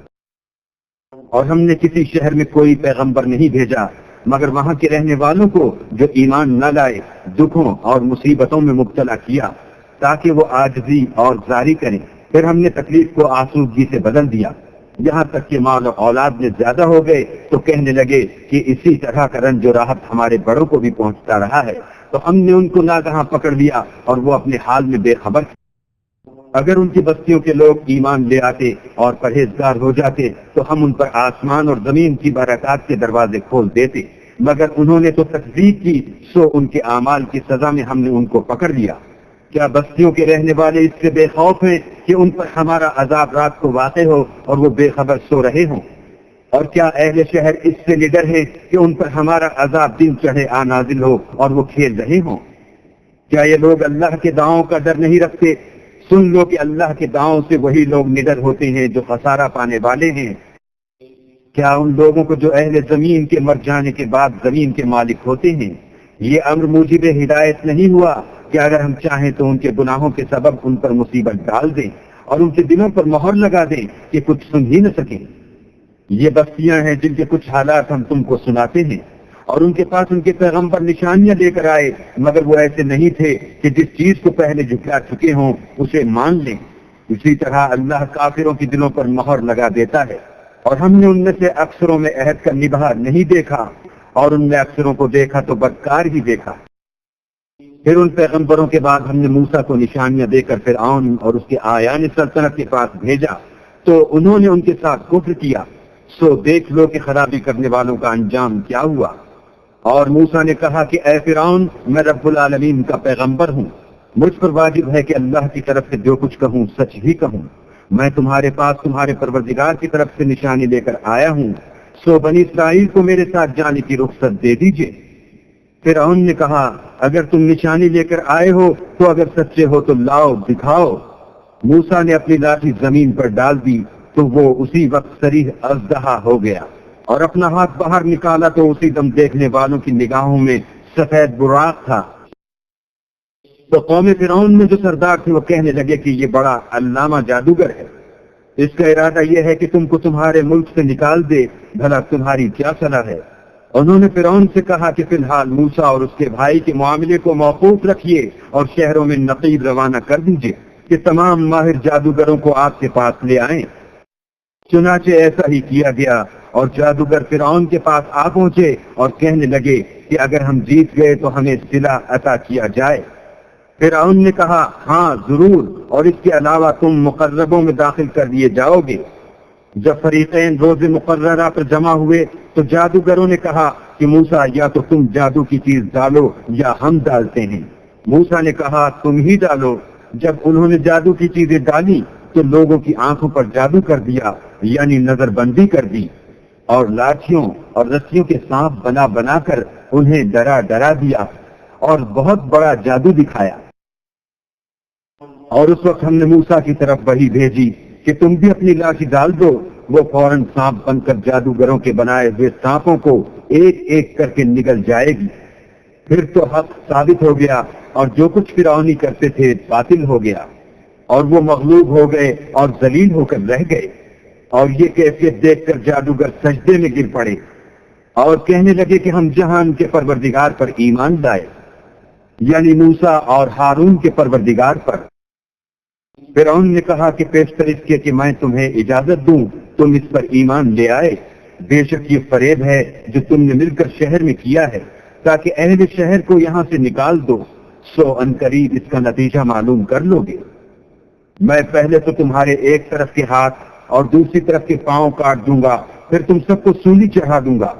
اور ہم نے کسی شہر میں کوئی پیغمبر نہیں بھیجا مگر وہاں کے رہنے والوں کو جو ایمان نہ لائے دکھوں اور مصیبتوں میں مبتلا کیا تاکہ وہ عاجزی اور زاری کریں۔ پھر ہم نے تکلیف کو آسودگی سے بدل دیا، یہاں تک کہ مال و اولاد میں زیادہ ہو گئے تو کہنے لگے کہ اسی طرح کا رنج و راحت ہمارے بڑوں کو بھی پہنچتا رہا ہے، تو ہم نے ان کو ناگہاں پکڑ لیا اور وہ اپنے حال میں بے خبر تھے۔ اگر ان کی بستیوں کے لوگ ایمان لے آتے اور پرہیزگار ہو جاتے تو ہم ان پر آسمان اور زمین کی برکات کے دروازے کھول دیتے، مگر انہوں نے تو تکذیب کی، سو ان کے اعمال کی سزا میں ہم نے ان کو پکڑ لیا۔ کیا بستیوں کے رہنے والے اس سے بے خوف ہیں کہ ان پر ہمارا عذاب رات کو واقع ہو اور وہ بے خبر سو رہے ہوں؟ اور کیا اہل شہر اس سے نڈر ہیں کہ ان پر ہمارا عذاب دن چڑھے آ نازل ہو اور وہ کھیل رہے ہوں؟ کیا یہ لوگ اللہ کے دعاؤں کا ڈر نہیں رکھتے؟ سن لو کہ اللہ کے دعاؤں سے وہی لوگ نڈر ہوتے ہیں جو خسارہ پانے والے ہیں۔ کیا ان لوگوں کو جو اہل زمین کے مر جانے کے بعد زمین کے مالک ہوتے ہیں یہ امر موجب ہدایت نہیں ہوا کہ اگر ہم چاہیں تو ان کے گناہوں کے سبب ان پر مصیبت ڈال دیں اور ان کے دلوں پر مہر لگا دیں کہ کچھ سن ہی نہ سکیں؟ یہ بستیاں ہیں جن کے کچھ حالات ہم تم کو سناتے ہیں، اور ان کے پاس ان کے پیغمبر نشانیاں لے کر آئے مگر وہ ایسے نہیں تھے کہ جس چیز کو پہلے جھٹلا چکے ہوں اسے مان لیں۔ اسی طرح اللہ کافروں کے دلوں پر مہر لگا دیتا ہے، اور ہم نے ان میں سے اکثروں میں عہد کا نبھا نہیں دیکھا اور ان میں اکثروں کو دیکھا تو بدکار ہی دیکھا۔ پھر ان پیغمبروں کے بعد ہم نے موسیٰ کو نشانیاں دے کر فرعون اور اس کے آیان سلطنت کے پاس بھیجا تو انہوں نے ان کے ساتھ کفر کیا، سو دیکھ لو کہ خرابی کرنے والوں کا انجام کیا ہوا۔ اور موسیٰ نے کہا کہ اے فرعون، میں رب العالمین کا پیغمبر ہوں، مجھ پر واجب ہے کہ اللہ کی طرف سے جو کچھ کہوں سچ ہی کہوں، میں تمہارے پاس تمہارے پروردگار کی طرف سے نشانی لے کر آیا ہوں، سو بنی اسرائیل کو میرے ساتھ جانے کی رخصت دے دیجئے۔ فرعون نے کہا اگر تم نشانی لے کر آئے ہو تو اگر سچے ہو تو لاؤ دکھاؤ۔ موسیٰ نے اپنی لاٹھی زمین پر ڈال دی تو وہ اسی وقت صریح اژدہا ہو گیا، اور اپنا ہاتھ باہر نکالا تو اسی دم دیکھنے والوں کی نگاہوں میں سفید براق تھا۔ تو قوم فرعون میں جو سردار تھے وہ کہنے لگے کہ یہ بڑا علامہ جادوگر ہے، اس کا ارادہ یہ ہے کہ تم کو تمہارے ملک سے نکال دے، بھلا تمہاری کیا صلاح ہے؟ انہوں نے فرعون سے کہا کہ فی الحال موسیٰ اور اس کے بھائی کے معاملے کو موقوف رکھیے اور شہروں میں نقیب روانہ کر دیجئے کہ تمام ماہر جادوگروں کو آپ کے پاس لے آئیں۔ چنانچہ ایسا ہی کیا گیا، اور جادوگر فرعون کے پاس آ پہنچے اور کہنے لگے کہ اگر ہم جیت گئے تو ہمیں صلہ عطا کیا جائے۔ فرعون نے کہا ہاں ضرور، اور اس کے علاوہ تم مقربوں میں داخل کر دیے جاؤ گے۔ جب فریقین روز مقررہ پر جمع ہوئے تو جادوگروں نے کہا کہ موسیٰ یا تو تم جادو کی چیز ڈالو یا ہم ڈالتے ہیں۔ موسیٰ نے کہا تم ہی ڈالو۔ جب انہوں نے جادو کی چیزیں ڈالی تو لوگوں کی آنکھوں پر جادو کر دیا، یعنی نظر بندی کر دی، اور لاٹھیوں اور رسیوں کے سانپ بنا بنا کر انہیں ڈرا ڈرا دیا اور بہت بڑا جادو دکھایا۔ اور اس وقت ہم نے موسیٰ کی طرف وحی بھیجی کہ تم بھی اپنی لاٹھی ڈال دو، وہ فوراً سانپ بن کر جادوگروں کے بنائے ہوئے سانپوں کو ایک ایک کر کے نگل جائے گی۔ پھر تو حق ثابت ہو گیا اور جو کچھ فرعونی کرتے تھے باطل ہو گیا، اور وہ مغلوب ہو گئے اور ذلیل ہو کر رہ گئے۔ اور یہ کیفیت دیکھ کر جادوگر سجدے میں گر پڑے اور کہنے لگے کہ ہم جہان کے پروردگار پر ایمان لائے، یعنی موسیٰ اور ہارون کے پروردگار پر۔ فرعون نے کہا کہ پیشتر اس کے کہ میں تمہیں اجازت دوں تم اس پر ایمان لے آئے، بے شک یہ فریب ہے جو تم نے مل کر شہر میں کیا ہے تاکہ اہل شہر کو یہاں سے نکال دو، سو عنقریب اس کا نتیجہ معلوم کر لو گے۔ میں پہلے تو تمہارے ایک طرف کے ہاتھ اور دوسری طرف کے پاؤں کاٹ دوں گا، پھر تم سب کو سولی چڑھا دوں گا۔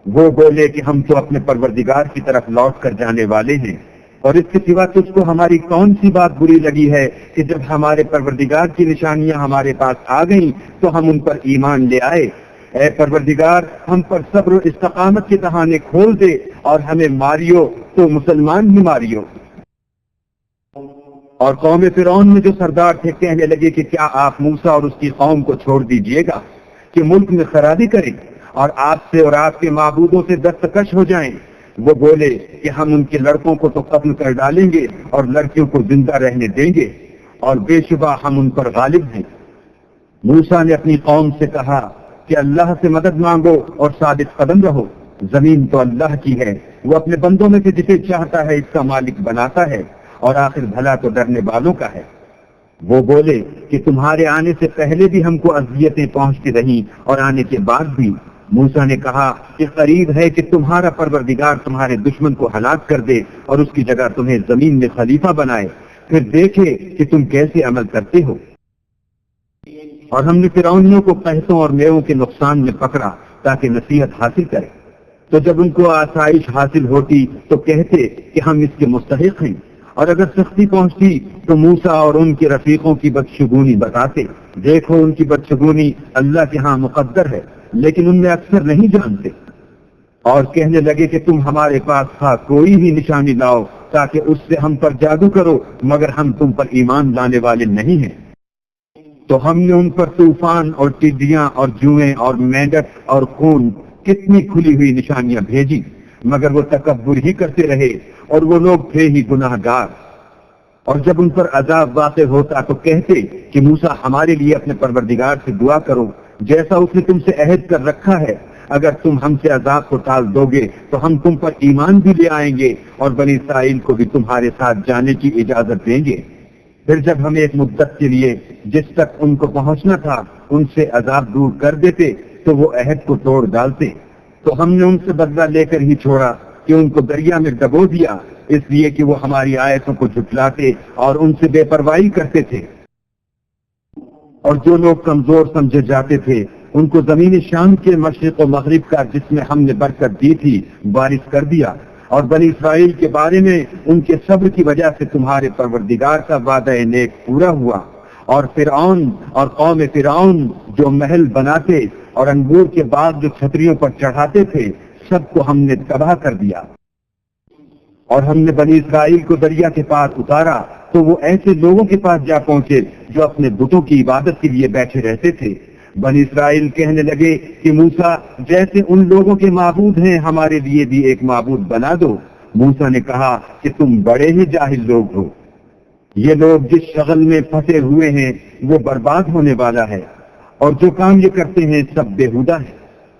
وہ بولے کہ ہم تو اپنے پروردگار کی طرف لوٹ کر جانے والے ہیں، اور اس کے سوا تجھ کو ہماری کون سی بات بری لگی ہے کہ جب ہمارے پروردگار کی نشانیاں ہمارے پاس آ گئیں تو ہم ان پر ایمان لے آئے۔ اے پروردگار، ہم پر صبر و استقامت کے دہانے کھول دے اور ہمیں ماریو تو مسلمان ہی ماریو۔ اور قوم فرعون میں جو سردار تھے کہنے لگے کہ کیا آپ موسیٰ اور اس کی قوم کو چھوڑ دیجئے گا کہ ملک میں خرابی کریں اور آپ سے اور آپ کے معبودوں سے دستکش ہو جائیں؟ وہ بولے کہ ہم ان کے لڑکوں کو تو قتل کر ڈالیں گے اور لڑکیوں کو زندہ رہنے دیں گے، اور بے شبہ ہم ان پر غالب ہیں۔ موسیٰ نے اپنی قوم سے کہا کہ اللہ سے مدد مانگو اور ثابت قدم رہو، زمین تو اللہ کی ہے، وہ اپنے بندوں میں سے جسے چاہتا ہے اس کا مالک بناتا ہے، اور آخر بھلا تو ڈرنے والوں کا ہے۔ وہ بولے کہ تمہارے آنے سے پہلے بھی ہم کو اذیتیں پہنچتی رہیں اور آنے کے بعد بھی۔ موسیٰ نے کہا کہ قریب ہے کہ تمہارا پروردگار تمہارے دشمن کو ہلاک کر دے اور اس کی جگہ تمہیں زمین میں خلیفہ بنائے، پھر دیکھے کہ تم کیسے عمل کرتے ہو۔ اور ہم نے فرعونیوں کو قحطوں اور میووں کے نقصان میں پکڑا تاکہ نصیحت حاصل کرے، تو جب ان کو آسائش حاصل ہوتی تو کہتے کہ ہم اس کے مستحق ہیں، اور اگر سختی پہنچتی تو موسیٰ اور ان کے رفیقوں کی بدشگونی بتاتے۔ دیکھو ان کی بدشگونی اللہ کے ہاں مقدر ہے، لیکن ان میں اکثر نہیں جانتے۔ اور کہنے لگے کہ تم ہمارے پاس کوئی بھی نشانی لاؤ تاکہ اس سے ہم پر جادو کرو، مگر ہم تم پر ایمان لانے والے نہیں ہیں۔ تو ہم نے ان پر طوفان اور ٹڈیاں اور جوئیں اور مینڈک اور خون کتنی کھلی ہوئی نشانیاں بھیجی، مگر وہ تکبر ہی کرتے رہے اور وہ لوگ تھے ہی گناہ گار۔ اور جب ان پر عذاب واقع ہوتا تو کہتے کہ موسیٰ ہمارے لیے اپنے پروردگار سے دعا کرو جیسا اس نے تم سے عہد کر رکھا ہے، اگر تم ہم سے عذاب کو ٹال دو گے تو ہم تم پر ایمان بھی لے آئیں گے اور بنی اسرائیل کو بھی تمہارے ساتھ جانے کی اجازت دیں گے۔ پھر جب ہم ایک مدت کے لیے جس تک ان کو پہنچنا تھا ان سے عذاب دور کر دیتے تو وہ عہد کو توڑ ڈالتے، تو ہم نے ان سے بدلہ لے کر ہی چھوڑا کہ ان کو دریا میں ڈبو دیا، اس لیے کہ وہ ہماری آیتوں کو جھٹلاتے اور ان سے بے پرواہی کرتے تھے۔ اور جو لوگ کمزور سمجھے جاتے تھے ان کو زمین شام کے مشرق و مغرب کا جس میں ہم نے برکت دی تھی وارث کر دیا، اور بنی اسرائیل کے بارے میں ان کے صبر کی وجہ سے تمہارے پروردگار کا وعدہ نیک پورا ہوا۔ اور فرعون اور قوم فرعون جو محل بناتے اور انگور کے باغ جو چھتریوں پر چڑھاتے تھے سب کو ہم نے تباہ کر دیا۔ اور ہم نے بنی اسرائیل کو دریا کے پاس اتارا تو وہ ایسے لوگوں کے پاس جا پہنچے جو اپنے بتوں کی عبادت کے لیے بیٹھے رہتے تھے۔ بنی اسرائیل کہنے لگے کہ موسیٰ جیسے ان لوگوں کے معبود ہیں ہمارے لیے بھی ایک معبود بنا دو۔ موسیٰ نے کہا کہ تم بڑے ہی جاہل لوگ ہو، یہ لوگ جس شغل میں پھنسے ہوئے ہیں وہ برباد ہونے والا ہے، اور جو کام یہ کرتے ہیں سب بےہودہ ہے۔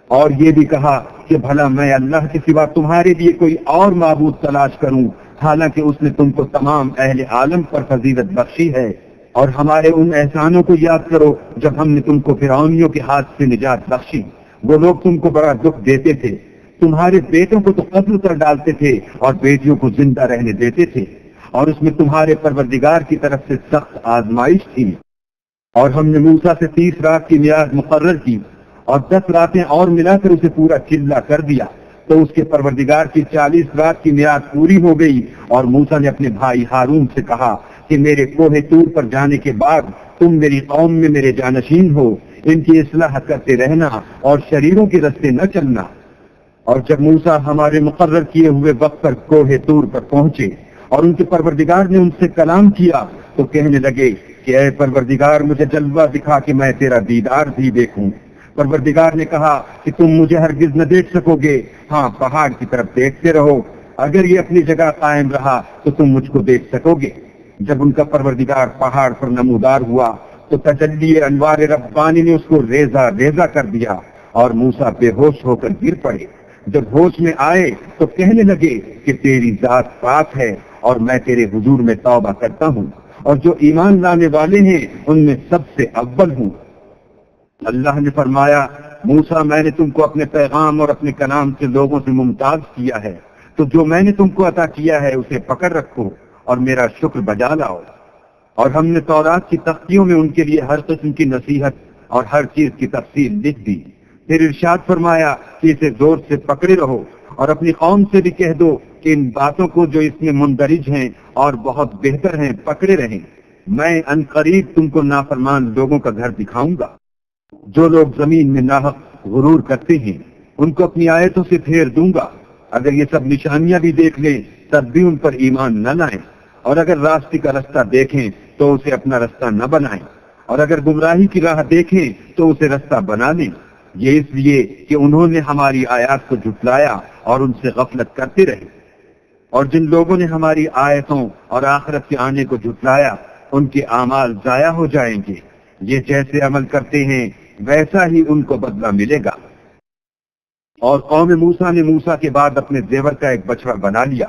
اور یہ بھی کہا کہ بھلا میں اللہ کے سوا تمہارے لیے کوئی اور معبود تلاش کروں، حالانکہ اس نے تم کو تمام اہل عالم پر فضیلت بخشی ہے۔ اور ہمارے ان احسانوں کو یاد کرو جب ہم نے تم کو فرعونیوں کے ہاتھ سے نجات بخشی، وہ لوگ تم کو بڑا دکھ دیتے تھے، تمہارے بیٹوں کو تو قتل کر ڈالتے تھے اور بیٹیوں کو زندہ رہنے دیتے تھے، اور اس میں تمہارے پروردگار کی طرف سے سخت آزمائش تھی۔ اور ہم نے موسیٰ سے 30 رات کی میعاد مقرر کی اور 10 راتیں اور ملا کر اسے پورا چلا کر دیا، تو اس کے پروردگار کی 40 رات کی میعاد پوری ہو گئی۔ اور موسیٰ نے اپنے بھائی ہارون سے کہا کہ میرے کوہ طور پر جانے کے بعد تم میری قوم میں میرے جانشین ہو، ان کی اصلاح کرتے رہنا اور شریروں کے رستے نہ چلنا۔ اور جب موسیٰ ہمارے مقرر کیے ہوئے وقت پر کوہ طور پر پہنچے اور ان کے پروردگار نے ان سے کلام کیا تو کہنے لگے کہ اے پروردگار مجھے جلوہ دکھا کہ میں تیرا دیدار بھی دیکھوں۔ پروردگار نے کہا کہ تم مجھے ہرگز نہ دیکھ سکو گے، ہاں پہاڑ کی طرف دیکھتے رہو، اگر یہ اپنی جگہ قائم رہا تو تم مجھ کو دیکھ سکو گے۔ جب ان کا پروردگار پہاڑ پر نمودار ہوا تو تجلی انوار ربانی نے اس کو ریزہ ریزہ کر دیا اور موسیٰ بے ہوش ہو کر گر پڑے۔ جب ہوش میں آئے تو کہنے لگے کہ تیری ذات پاک ہے اور میں تیرے حضور میں توبہ کرتا ہوں اور جو ایمان لانے والے ہیں ان میں سب سے اول ہوں۔ اللہ نے فرمایا موسیٰ میں نے تم کو اپنے پیغام اور اپنے کلام سے لوگوں سے ممتاز کیا ہے، تو جو میں نے تم کو عطا کیا ہے اسے پکڑ رکھو اور میرا شکر بجا لاؤ۔ اور ہم نے تورات کی تختیوں میں ان کے لیے ہر قسم کی نصیحت اور ہر چیز کی تفصیل لکھ دی۔ پھر ارشاد فرمایا کہ اسے زور سے پکڑے رہو اور اپنی قوم سے بھی کہہ دو کہ ان باتوں کو جو اس میں مندرج ہیں اور بہت بہتر ہیں پکڑے رہیں۔ میں ان قریب تم کو نافرمان لوگوں کا گھر دکھاؤں گا۔ جو لوگ زمین میں ناحق غرور کرتے ہیں ان کو اپنی آیتوں سے پھیر دوں گا۔ اگر یہ سب نشانیاں بھی دیکھ لیں تب بھی ان پر ایمان نہ لائیں، اور اگر راستے کا رستہ دیکھیں تو اسے اپنا رستہ نہ بنائیں، اور اگر گمراہی کی راہ دیکھیں تو اسے رستہ بنا لیں۔ یہ اس لیے کہ انہوں نے ہماری آیات کو جھٹلایا اور ان سے غفلت کرتے رہے۔ اور جن لوگوں نے ہماری آیتوں اور آخرت کے آنے کو جھٹلایا ان کے اعمال ضائع ہو جائیں گے۔ یہ جیسے عمل کرتے ہیں ویسا ہی ان کو بدلہ ملے گا۔ اور قوم موسیٰ نے موسیٰ کے بعد اپنے زیور کا ایک بچڑا بنا لیا۔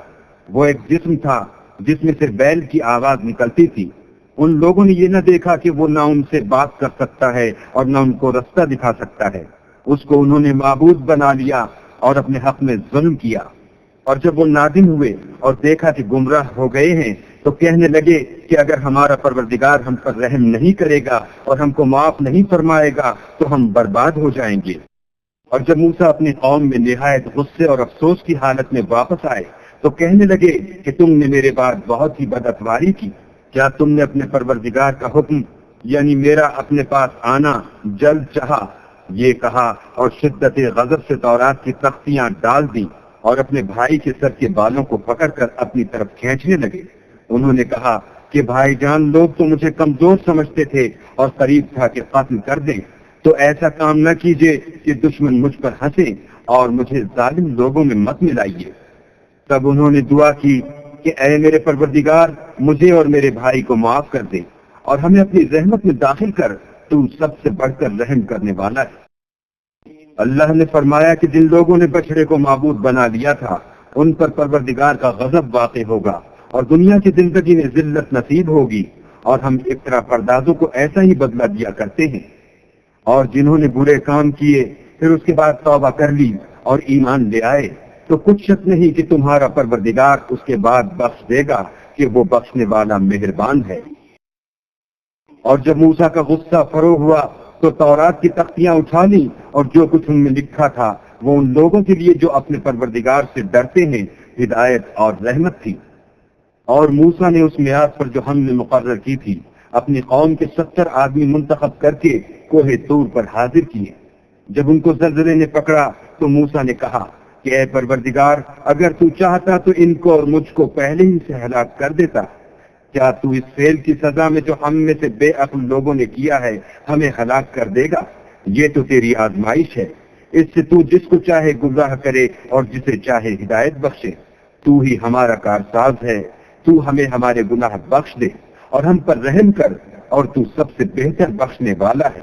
وہ ایک جسم تھا جس میں سے بیل کی آواز نکلتی تھی۔ ان لوگوں نے یہ نہ دیکھا کہ وہ نہ ان سے بات کر سکتا ہے اور نہ ان کو رستہ دکھا سکتا ہے۔ اس کو انہوں نے معبود بنا لیا اور اپنے حق میں ظلم کیا۔ اور جب وہ نادم ہوئے اور دیکھا کہ گمراہ ہو گئے ہیں تو کہنے لگے کہ اگر ہمارا پروردگار ہم پر رحم نہیں کرے گا اور ہم کو معاف نہیں فرمائے گا تو ہم برباد ہو جائیں گے۔ اور جب موسیٰ اپنی قوم میں نہایت غصے اور افسوس کی حالت میں واپس آئے تو کہنے لگے کہ تم نے میرے بعد بہت ہی بدعتواری کی۔ کیا تم نے اپنے پروردگار کا حکم یعنی میرا اپنے پاس آنا جلد چاہا؟ یہ کہا اور شدت غضب سے تورات کی تختیاں ڈال دی اور اپنے بھائی کے سر کے بالوں کو پکڑ کر اپنی طرف کھینچنے لگے۔ انہوں نے کہا کہ بھائی جان لوگ تو مجھے کمزور سمجھتے تھے اور قریب تھا کہ قتل کر دیں، تو ایسا کام نہ کیجیے کہ دشمن مجھ پر ہنسیں اور مجھے ظالم لوگوں میں مت ملائیے۔ تب انہوں نے دعا کی کہ اے میرے پروردگار مجھے اور میرے بھائی کو معاف کر دے اور ہمیں اپنی رحمت میں داخل کر، تو سب سے بڑھ کر رحم کرنے والا ہے۔ اللہ نے فرمایا کہ جن لوگوں نے بچڑے کو معبود بنا لیا تھا ان پر پروردگار کا غضب واقع ہوگا اور دنیا کی زندگی میں ذلت نصیب ہوگی، اور ہم افترا پردازوں کو ایسا ہی بدلہ دیا کرتے ہیں۔ اور جنہوں نے برے کام کیے پھر اس کے بعد توبہ کر لی اور ایمان لے آئے تو کچھ شک نہیں کہ تمہارا پروردگار اس کے بعد بخش دے گا کہ وہ بخشنے والا مہربان ہے۔ اور جب موسیٰ کا غصہ فروغ ہوا تو تورات کی تختیاں اٹھا لی اور جو کچھ ان میں لکھا تھا وہ ان لوگوں کے لیے جو اپنے پروردگار سے ڈرتے ہیں ہدایت اور رحمت تھی۔ اور موسیٰ نے اس میعاد پر جو ہم نے مقرر کی تھی اپنی قوم کے 70 آدمی منتخب کر کے کوہ طور پر حاضر کیے۔ جب ان کو زلزلے نے پکڑا تو موسیٰ نے کہا کہ اے پروردگار اگر تو چاہتا تو ان کو اور مجھ کو پہلے ہی سے ہلاک کر دیتا۔ کیا تو اس فعل کی سزا میں جو ہم میں سے بے عقل لوگوں نے کیا ہے ہمیں ہلاک کر دے گا؟ یہ تو تیری آزمائش ہے، اس سے تو جس کو چاہے گمراہ کرے اور جسے چاہے ہدایت بخشے۔ تو ہی ہمارا کارساز ہے، تو ہمیں ہمارے گناہ بخش دے اور ہم پر رحم کر، اور تو سب سے بہتر بخشنے والا ہے۔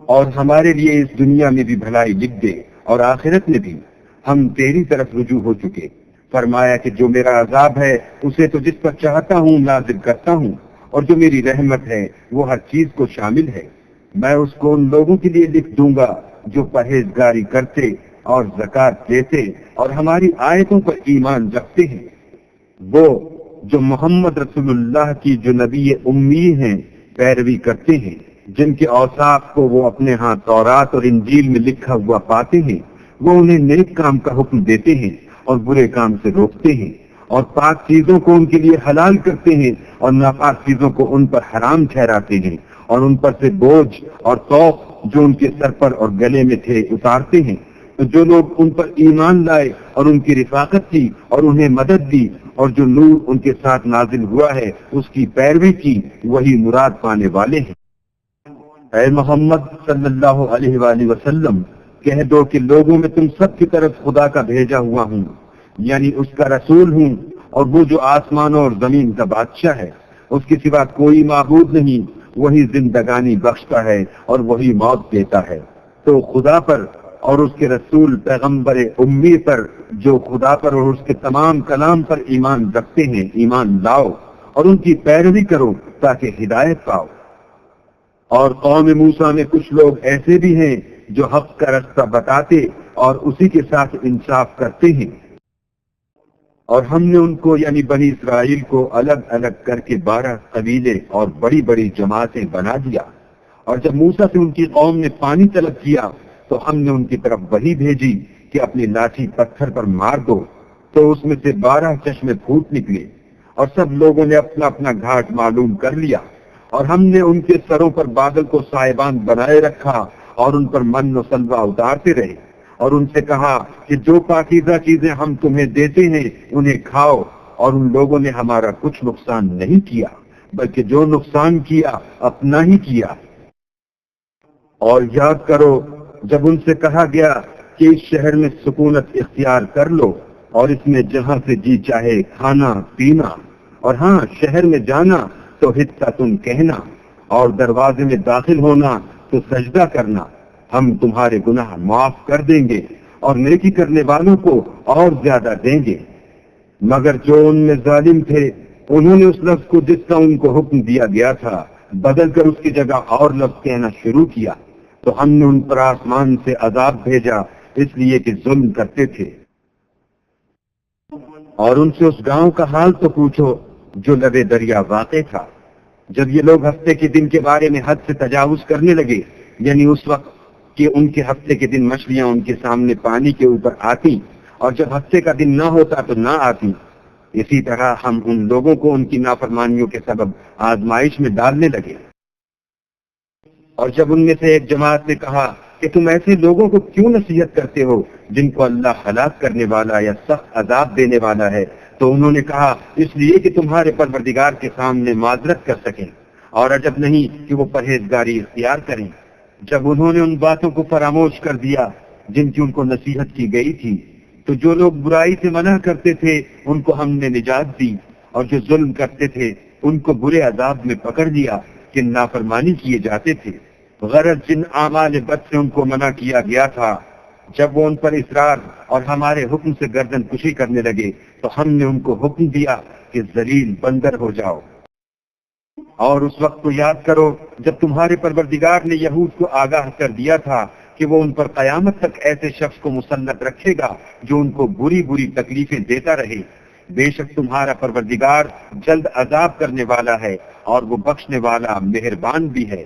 اور ہمارے لیے اس دنیا میں بھی بھلائی لکھ دے اور آخرت میں بھی، ہم تیری طرف رجوع ہو چکے۔ فرمایا کہ جو میرا عذاب ہے اسے تو جس پر چاہتا ہوں نازل کرتا ہوں، اور جو میری رحمت ہے وہ ہر چیز کو شامل ہے۔ میں اس کو ان لوگوں کے لیے لکھ دوں گا جو پرہیزگاری کرتے اور زکات دیتے اور ہماری آیتوں پر ایمان رکھتے ہیں، وہ جو محمد رسول اللہ کی جو نبی امی ہیں پیروی کرتے ہیں، جن کے اوصاف کو وہ اپنے ہاں تورات اور انجیل میں لکھا ہوا پاتے ہیں۔ وہ انہیں نیک کام کا حکم دیتے ہیں اور برے کام سے روکتے ہیں، اور پاک چیزوں کو ان کے لیے حلال کرتے ہیں اور ناپاک چیزوں کو ان پر حرام ٹھہراتے ہیں، اور ان پر سے بوجھ اور طوق جو ان کے سر پر اور گلے میں تھے اتارتے ہیں۔ تو جو لوگ ان پر ایمان لائے اور ان کی رفاقت کی اور انہیں مدد دی اور جو نور ان کے ساتھ نازل ہوا ہے اس کی پیروی کی، وہی مراد پانے والے ہیں۔ اے محمد صلی اللہ علیہ وآلہ وسلم، کہہ دو کہ لوگوں میں تم سب کی طرف خدا کا بھیجا ہوا ہوں، یعنی اس کا رسول ہوں، اور وہ جو آسمانوں اور زمین کا بادشاہ ہے، اس کے سوا کوئی معبود نہیں، وہی زندگانی بخشتا ہے اور وہی موت دیتا ہے۔ تو خدا پر اور اس کے رسول پیغمبر امی پر، جو خدا پر اور اس کے تمام کلام پر ایمان رکھتے ہیں، ایمان لاؤ اور ان کی پیروی کرو تاکہ ہدایت پاؤ۔ اور قوم موسیٰ میں کچھ لوگ ایسے بھی ہیں جو حق کا راستہ بتاتے اور اسی کے ساتھ انصاف کرتے ہیں، اور ہم نے ان کو یعنی بنی اسرائیل کو الگ الگ کر کے 12 قبیلے اور بڑی بڑی جماعتیں بنا دیا۔ اور جب موسیٰ سے ان کی قوم نے پانی طلب کیا تو ہم نے ان کی طرف وحی بھیجی کہ اپنی لاٹھی پتھر پر مار دو، تو اس میں سے 12 چشمے پھوٹ نکلے، اور سب لوگوں نے اپنا اپنا گھاٹ معلوم کر لیا۔ اور ہم نے ان کے سروں پر بادل کو سائبان بنائے رکھا اور ان پر من و سلوہ اتارتے رہے، اور ان سے کہا کہ جو پاکیزہ چیزیں ہم تمہیں دیتے ہیں انہیں کھاؤ، اور ان لوگوں نے ہمارا کچھ نقصان نہیں کیا، بلکہ جو نقصان کیا اپنا ہی کیا۔ اور یاد کرو جب ان سے کہا گیا کہ اس شہر میں سکونت اختیار کر لو اور اس میں جہاں سے جی چاہے کھانا پینا، اور ہاں شہر میں جانا تو حطۃ کہنا، اور دروازے میں داخل ہونا تو سجدہ کرنا، ہم تمہارے گناہ معاف کر دیں گے اور نیکی کرنے والوں کو اور زیادہ دیں گے۔ مگر جو ان میں ظالم تھے انہوں نے اس لفظ کو جس کا ان کو حکم دیا گیا تھا بدل کر اس کی جگہ اور لفظ کہنا شروع کیا، تو ہم نے ان پر آسمان سے عذاب بھیجا اس لیے کہ ظلم کرتے تھے۔ اور ان سے اس گاؤں کا حال تو پوچھو جو لبے دریا واقع تھا۔ جب یہ لوگ ہفتے کے دن کے بارے میں حد سے تجاوز کرنے لگے، یعنی اس وقت کہ ان کے ہفتے کے دن مچھلیاں ان کے سامنے پانی کے اوپر آتی، اور جب ہفتے کا دن نہ ہوتا تو نہ آتی، اسی طرح ہم ان لوگوں کو ان کی نافرمانیوں کے سبب آزمائش میں ڈالنے لگے۔ اور جب ان میں سے ایک جماعت نے کہا کہ تم ایسے لوگوں کو کیوں نصیحت کرتے ہو جن کو اللہ ہلاک کرنے والا یا سخت عذاب دینے والا ہے، تو انہوں نے کہا اس لیے کہ تمہارے پروردگار کے سامنے معذرت کر سکیں، اور عجب نہیں کہ وہ پرہیزگاری اختیار کریں۔ جب انہوں نے ان باتوں کو فراموش کر دیا جن کی ان کو نصیحت کی گئی تھی، تو جو لوگ برائی سے منع کرتے تھے ان کو ہم نے نجات دی، اور جو ظلم کرتے تھے ان کو برے عذاب میں پکڑ لیا کہ نافرمانی کیے جاتے تھے۔ غرض جن اعمال بد سے ان کو منع کیا گیا تھا، جب وہ ان پر اصرار اور ہمارے حکم سے گردن کشی کرنے لگے تو ہم نے ان کو حکم دیا کہ ذلیل بندر ہو جاؤ۔ اور اس وقت کو یاد کرو جب تمہارے پروردگار نے یہود کو آگاہ کر دیا تھا کہ وہ ان پر قیامت تک ایسے شخص کو مسلط رکھے گا جو ان کو بری بری تکلیفیں دیتا رہے۔ بے شک تمہارا پروردگار جلد عذاب کرنے والا ہے اور وہ بخشنے والا مہربان بھی ہے۔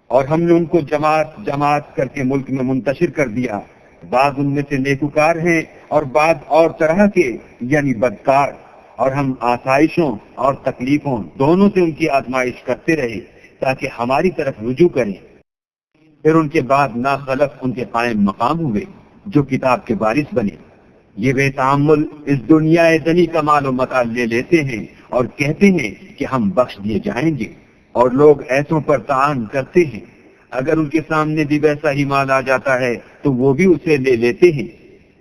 اور ہم نے ان کو جماعت جماعت کر کے ملک میں منتشر کر دیا، بعض ان میں سے نیکوکار ہیں اور بعض اور طرح کے یعنی بدکار، اور ہم آسائشوں اور تکلیفوں دونوں سے ان کی آزمائش کرتے رہے تاکہ ہماری طرف رجوع کریں۔ پھر ان کے بعد ناخلف ان کے قائم مقام ہوئے جو کتاب کے وارث بنے۔ یہ بے تعامل اس دنیا دنی کا مال و متاع لے لیتے ہیں اور کہتے ہیں کہ ہم بخش دیے جائیں گے، اور لوگ ایسوں پر طعن کرتے ہیں۔ اگر ان کے سامنے بھی ویسا ہی مال آ جاتا ہے تو وہ بھی اسے لے لیتے ہیں۔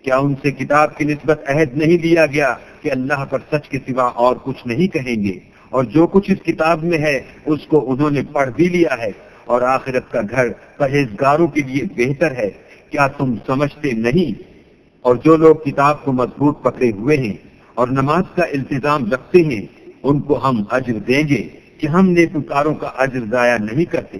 کیا ان سے کتاب کی نسبت عہد نہیں لیا گیا کہ اللہ پر سچ کے سوا اور کچھ نہیں کہیں گے، اور جو کچھ اس کتاب میں ہے اس کو انہوں نے پڑھ بھی لیا ہے، اور آخرت کا گھر پرہیزگاروں کے لیے بہتر ہے۔ کیا تم سمجھتے نہیں؟ اور جو لوگ کتاب کو مضبوط پکڑے ہوئے ہیں اور نماز کا التزام رکھتے ہیں ان کو ہم اجر دیں گے کہ ہم نیکوکاروں کا اجر ضائع نہیں کرتے۔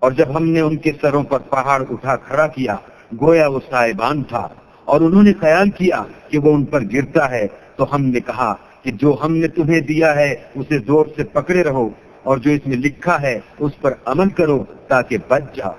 اور جب ہم نے ان کے سروں پر پہاڑ اٹھا کھڑا کیا گویا وہ سائبان تھا، اور انہوں نے خیال کیا کہ وہ ان پر گرتا ہے، تو ہم نے کہا کہ جو ہم نے تمہیں دیا ہے اسے زور سے پکڑے رہو، اور جو اس میں لکھا ہے اس پر عمل کرو تاکہ بچ جاؤ۔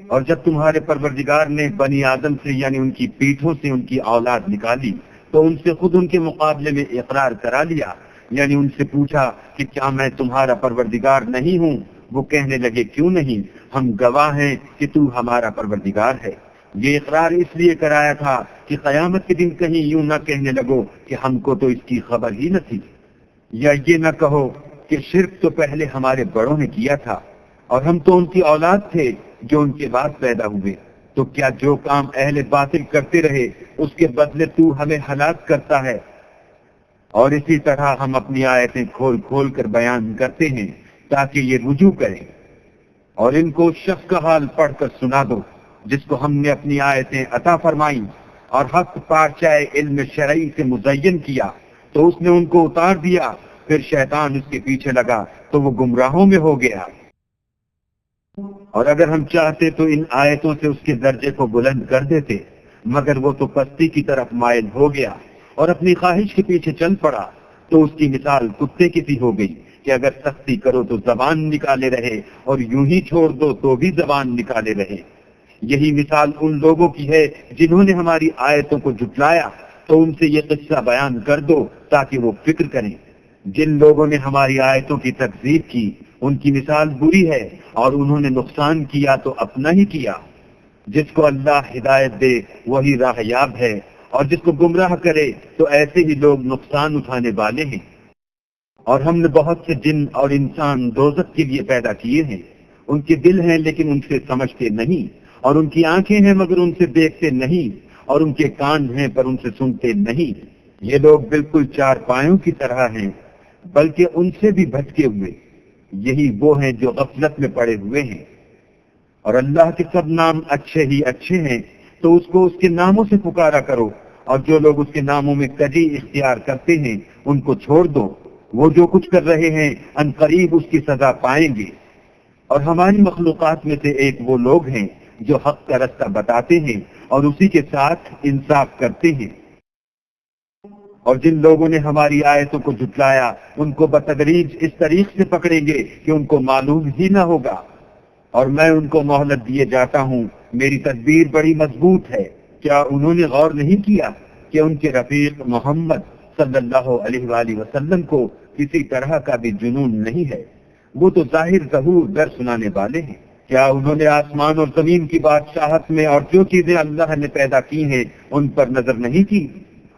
اور جب تمہارے پروردگار نے بنی آدم سے یعنی ان کی پیٹھوں سے ان کی اولاد نکالی تو ان سے خود ان کے مقابلے میں اقرار کرا لیا، یعنی ان سے پوچھا کہ کیا میں تمہارا پروردگار نہیں ہوں؟ وہ کہنے لگے کیوں نہیں، ہم گواہ ہیں کہ تو ہمارا پروردگار ہے۔ یہ اقرار اس لیے کرایا تھا کہ قیامت کے دن کہیں یوں نہ کہنے لگو کہ ہم کو تو اس کی خبر ہی نہ تھی، یا یہ نہ کہو کہ شرک تو پہلے ہمارے بڑوں نے کیا تھا اور ہم تو ان کی اولاد تھے جو ان کے بعد پیدا ہوئے، تو کیا جو کام اہل باطل کرتے رہے اس کے بدلے تو ہمیں ہلاک کرتا ہے؟ اور اسی طرح ہم اپنی آیتیں کھول کھول کر بیان کرتے ہیں تاکہ یہ رجوع کریں، اور ان کو اس شخص کا حال پڑھ کر سنا دو جس کو ہم نے اپنی آیتیں عطا فرمائیں اور حق پارچائے علم شرعی سے مزین کیا تو اس نے ان کو اتار دیا، پھر شیطان اس کے پیچھے لگا تو وہ گمراہوں میں ہو گیا۔ اور اگر ہم چاہتے تو ان آیتوں سے اس کے درجے کو بلند کر دیتے، مگر وہ تو پستی کی طرف مائل ہو گیا اور اپنی خواہش کے پیچھے چل پڑا، تو اس کی مثال کتے کی سی ہو گئی کہ اگر سختی کرو تو زبان نکالے رہے اور یوں ہی چھوڑ دو تو بھی زبان نکالے رہے۔ یہی مثال ان لوگوں کی ہے جنہوں نے ہماری آیتوں کو جھٹلایا، تو ان سے یہ قصہ بیان کر دو تاکہ وہ فکر کریں۔ جن لوگوں نے ہماری آیتوں کی تکذیب کی ان کی مثال بری ہے، اور انہوں نے نقصان کیا تو اپنا ہی کیا۔ جس کو اللہ ہدایت دے وہی راہ یاب ہے، اور جس کو گمراہ کرے تو ایسے ہی لوگ نقصان اٹھانے والے ہیں۔ اور ہم نے بہت سے جن اور انسان دوزخ کے لیے پیدا کیے ہیں، ان کے دل ہیں لیکن ان سے سمجھتے نہیں، اور ان کی آنکھیں ہیں مگر ان سے دیکھتے نہیں، اور ان کے کان ہیں پر ان سے سنتے نہیں۔ یہ لوگ بالکل چار پایوں کی طرح ہیں، بلکہ ان سے بھی بھٹکے ہوئے۔ یہی وہ ہیں جو غفلت میں پڑے ہوئے ہیں۔ اور اللہ کے سب نام اچھے ہی اچھے ہیں، تو اس کو اس کے ناموں سے پکارا کرو، اور جو لوگ اس کے ناموں میں کجی اختیار کرتے ہیں ان کو چھوڑ دو، وہ جو کچھ کر رہے ہیں ان قریب اس کی سزا پائیں گے۔ اور ہماری مخلوقات میں سے ایک وہ لوگ ہیں جو حق کا رستہ بتاتے ہیں اور اسی کے ساتھ انصاف کرتے ہیں۔ اور جن لوگوں نے ہماری آیتوں کو جھٹلایا ان کو بتدریج اس طریق سے پکڑیں گے کہ ان کو معلوم ہی نہ ہوگا، اور میں ان کو مہلت دیے جاتا ہوں، میری تدبیر بڑی مضبوط ہے۔ کیا انہوں نے غور نہیں کیا کہ ان کے رفیق محمد صلی اللہ علیہ وآلہ وسلم کو کسی طرح کا بھی جنون نہیں ہے؟ وہ تو ظاہر ظہور در سنانے والے ہیں۔ کیا انہوں نے آسمان اور زمین کی بادشاہت میں اور جو چیزیں اللہ نے پیدا کی ہیں ان پر نظر نہیں کی،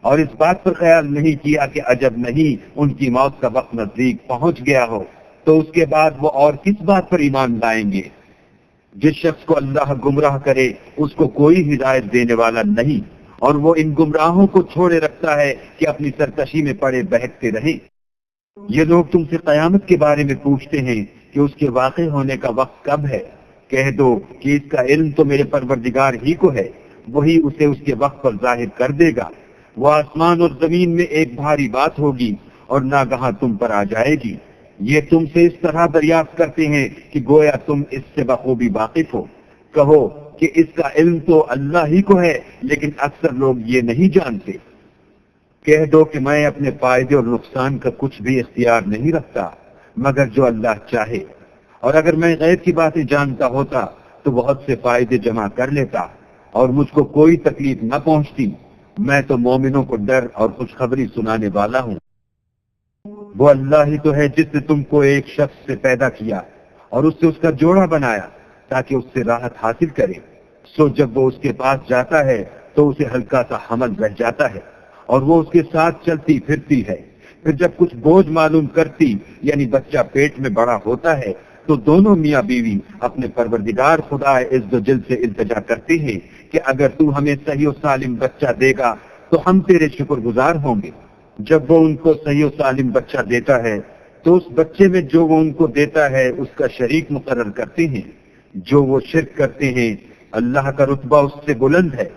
اور اس بات پر خیال نہیں کیا کہ عجب نہیں ان کی موت کا وقت نزدیک پہنچ گیا ہو، تو اس کے بعد وہ اور کس بات پر ایمان لائیں گے؟ جس شخص کو اللہ گمراہ کرے اس کو کوئی ہدایت دینے والا نہیں، اور وہ ان گمراہوں کو چھوڑے رکھتا ہے کہ اپنی سرکشی میں پڑے بہکتے رہیں۔ یہ لوگ تم سے قیامت کے بارے میں پوچھتے ہیں کہ اس کے واقع ہونے کا وقت کب ہے؟ کہہ دو کہ اس کا علم تو میرے پروردگار ہی کو ہے، وہی اسے اس کے وقت پر ظاہر کر دے گا۔ وہ آسمان اور زمین میں ایک بھاری بات ہوگی اور ناگہاں تم پر آ جائے گی۔ یہ تم سے اس طرح دریافت کرتے ہیں کہ گویا تم اس سے بخوبی واقف ہو۔ کہو کہ اس کا علم تو اللہ ہی کو ہے، لیکن اکثر لوگ یہ نہیں جانتے۔ کہہ دو کہ میں اپنے فائدے اور نقصان کا کچھ بھی اختیار نہیں رکھتا مگر جو اللہ چاہے، اور اگر میں غیب کی باتیں جانتا ہوتا تو بہت سے فائدے جمع کر لیتا اور مجھ کو کوئی تکلیف نہ پہنچتی۔ میں تو مومنوں کو ڈر اور خوشخبری سنانے والا ہوں۔ وہ اللہ ہی تو ہے جس نے تم کو ایک شخص سے پیدا کیا اور اس سے اس کا جوڑا بنایا تاکہ اس سے راحت حاصل کرے۔ سو جب وہ اس کے پاس جاتا ہے تو اسے ہلکا سا حمل رہ جاتا ہے اور وہ اس کے ساتھ چلتی پھرتی ہے۔ پھر جب کچھ بوجھ معلوم کرتی یعنی بچہ پیٹ میں بڑا ہوتا ہے تو دونوں میاں بیوی اپنے پروردگار خدا عز و جل سے التجا کرتے ہیں کہ اگر تو ہمیں صحیح و سالم بچہ دے گا تو ہم تیرے شکر گزار ہوں گے۔ جب وہ ان کو صحیح و سالم بچہ دیتا ہے تو اس بچے میں جو وہ ان کو دیتا ہے اس کا شریک مقرر کرتے ہیں۔ جو وہ شرک کرتے ہیں اللہ کا رتبہ اس سے بلند ہے۔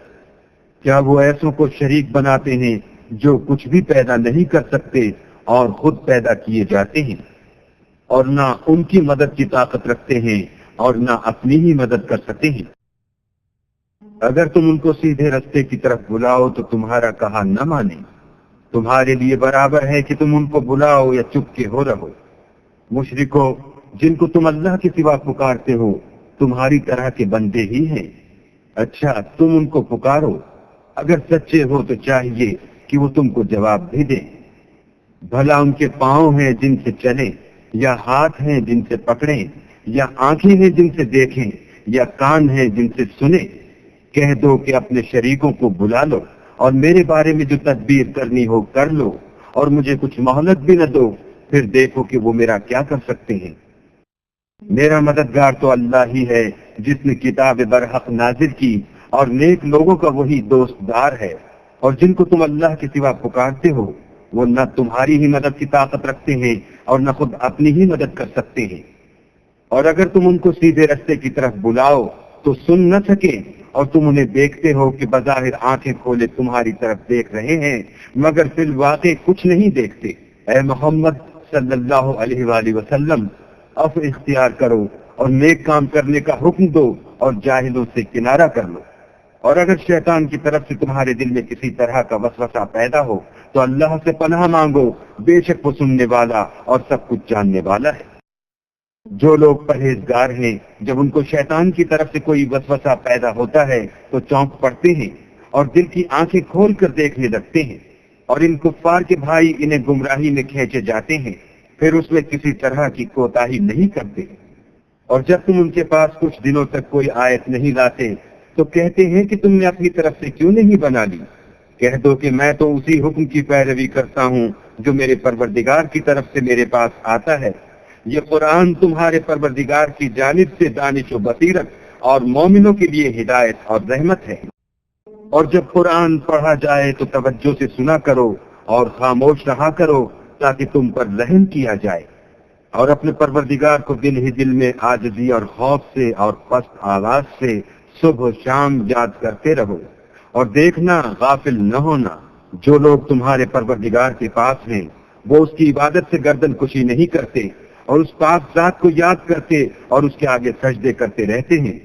کیا وہ ایسوں کو شریک بناتے ہیں جو کچھ بھی پیدا نہیں کر سکتے اور خود پیدا کیے جاتے ہیں، اور نہ ان کی مدد کی طاقت رکھتے ہیں اور نہ اپنی ہی مدد کر سکتے ہیں۔ اگر تم ان کو سیدھے رستے کی طرف بلاؤ تو تمہارا کہا نہ مانیں۔ تمہارے لیے برابر ہے کہ تم ان کو بلاؤ یا چپ کے ہو رہو۔ مشرکو، جن کو تم اللہ کے سوا پکارتے ہو تمہاری طرح کے بندے ہی ہیں۔ اچھا تم ان کو پکارو، اگر سچے ہو تو چاہیے کہ وہ تم کو جواب بھی دیں۔ بھلا ان کے پاؤں ہیں جن سے چلیں، یا ہاتھ ہیں جن سے پکڑیں، یا آنکھیں ہیں جن سے دیکھیں، یا کان ہیں جن سے سنیں۔ کہہ دو کہ اپنے شریکوں کو بلا لو اور میرے بارے میں جو تدبیر کرنی ہو کر لو، اور مجھے کچھ مہلت بھی نہ دو، پھر دیکھو کہ وہ میرا کیا کر سکتے ہیں۔ میرا مددگار تو اللہ ہی ہے جس نے کتاب برحق نازل کی، اور نیک لوگوں کا وہی دوست دار ہے۔ اور جن کو تم اللہ کے سوا پکارتے ہو وہ نہ تمہاری ہی مدد کی طاقت رکھتے ہیں اور نہ خود اپنی ہی مدد کر سکتے ہیں۔ اور اگر تم ان کو سیدھے رستے کی طرف بلاؤ تو سن نہ سکے، اور تم انہیں دیکھتے ہو کہ بظاہر آنکھیں کھولے تمہاری طرف دیکھ رہے ہیں مگر فی الواقع کچھ نہیں دیکھتے۔ اے محمد صلی اللہ علیہ وآلہ وسلم، عفو اختیار کرو اور نیک کام کرنے کا حکم دو اور جاہلوں سے کنارہ کر لو۔ اور اگر شیطان کی طرف سے تمہارے دل میں کسی طرح کا وسوسہ پیدا ہو تو اللہ سے پناہ مانگو، بے شک وہ سننے والا اور سب کچھ جاننے والا ہے۔ جو لوگ پرہیزگار ہیں جب ان کو شیطان کی طرف سے کوئی وسوسہ پیدا ہوتا ہے تو چونک پڑتے ہیں اور دل کی آنکھیں کھول کر دیکھنے لگتے ہیں، اور ان کفار کے بھائی انہیں گمراہی میں کھینچے جاتے ہیں، پھر اس میں کسی طرح کی کوتاہی نہیں کرتے۔ اور جب تم ان کے پاس کچھ دنوں تک کوئی آیت نہیں لاتے تو کہتے ہیں کہ تم نے اپنی طرف سے کیوں نہیں بنا لی۔ کہہ دو کہ میں تو اسی حکم کی پیروی کرتا ہوں جو میرے پروردگار کی طرف سے میرے پاس آتا ہے۔ یہ قرآن تمہارے پروردگار کی جانب سے دانش و بصیرت اور مومنوں کے لیے ہدایت اور رحمت ہے۔ اور جب قرآن پڑھا جائے تو توجہ سے سنا کرو اور خاموش رہا کرو تاکہ تم پر رحم کیا جائے، اور اپنے پروردگار کو دل ہی دل میں عاجزی اور خوف سے اور پست آواز سے صبح و شام یاد کرتے رہو، اور دیکھنا غافل نہ ہونا، جو لوگ تمہارے پروردگار کے پاس ہیں وہ اس کی عبادت سے گردن کشی نہیں کرتے اور اس پاک ذات کو یاد کرتے اور اس کے آگے سجدے کرتے رہتے ہیں۔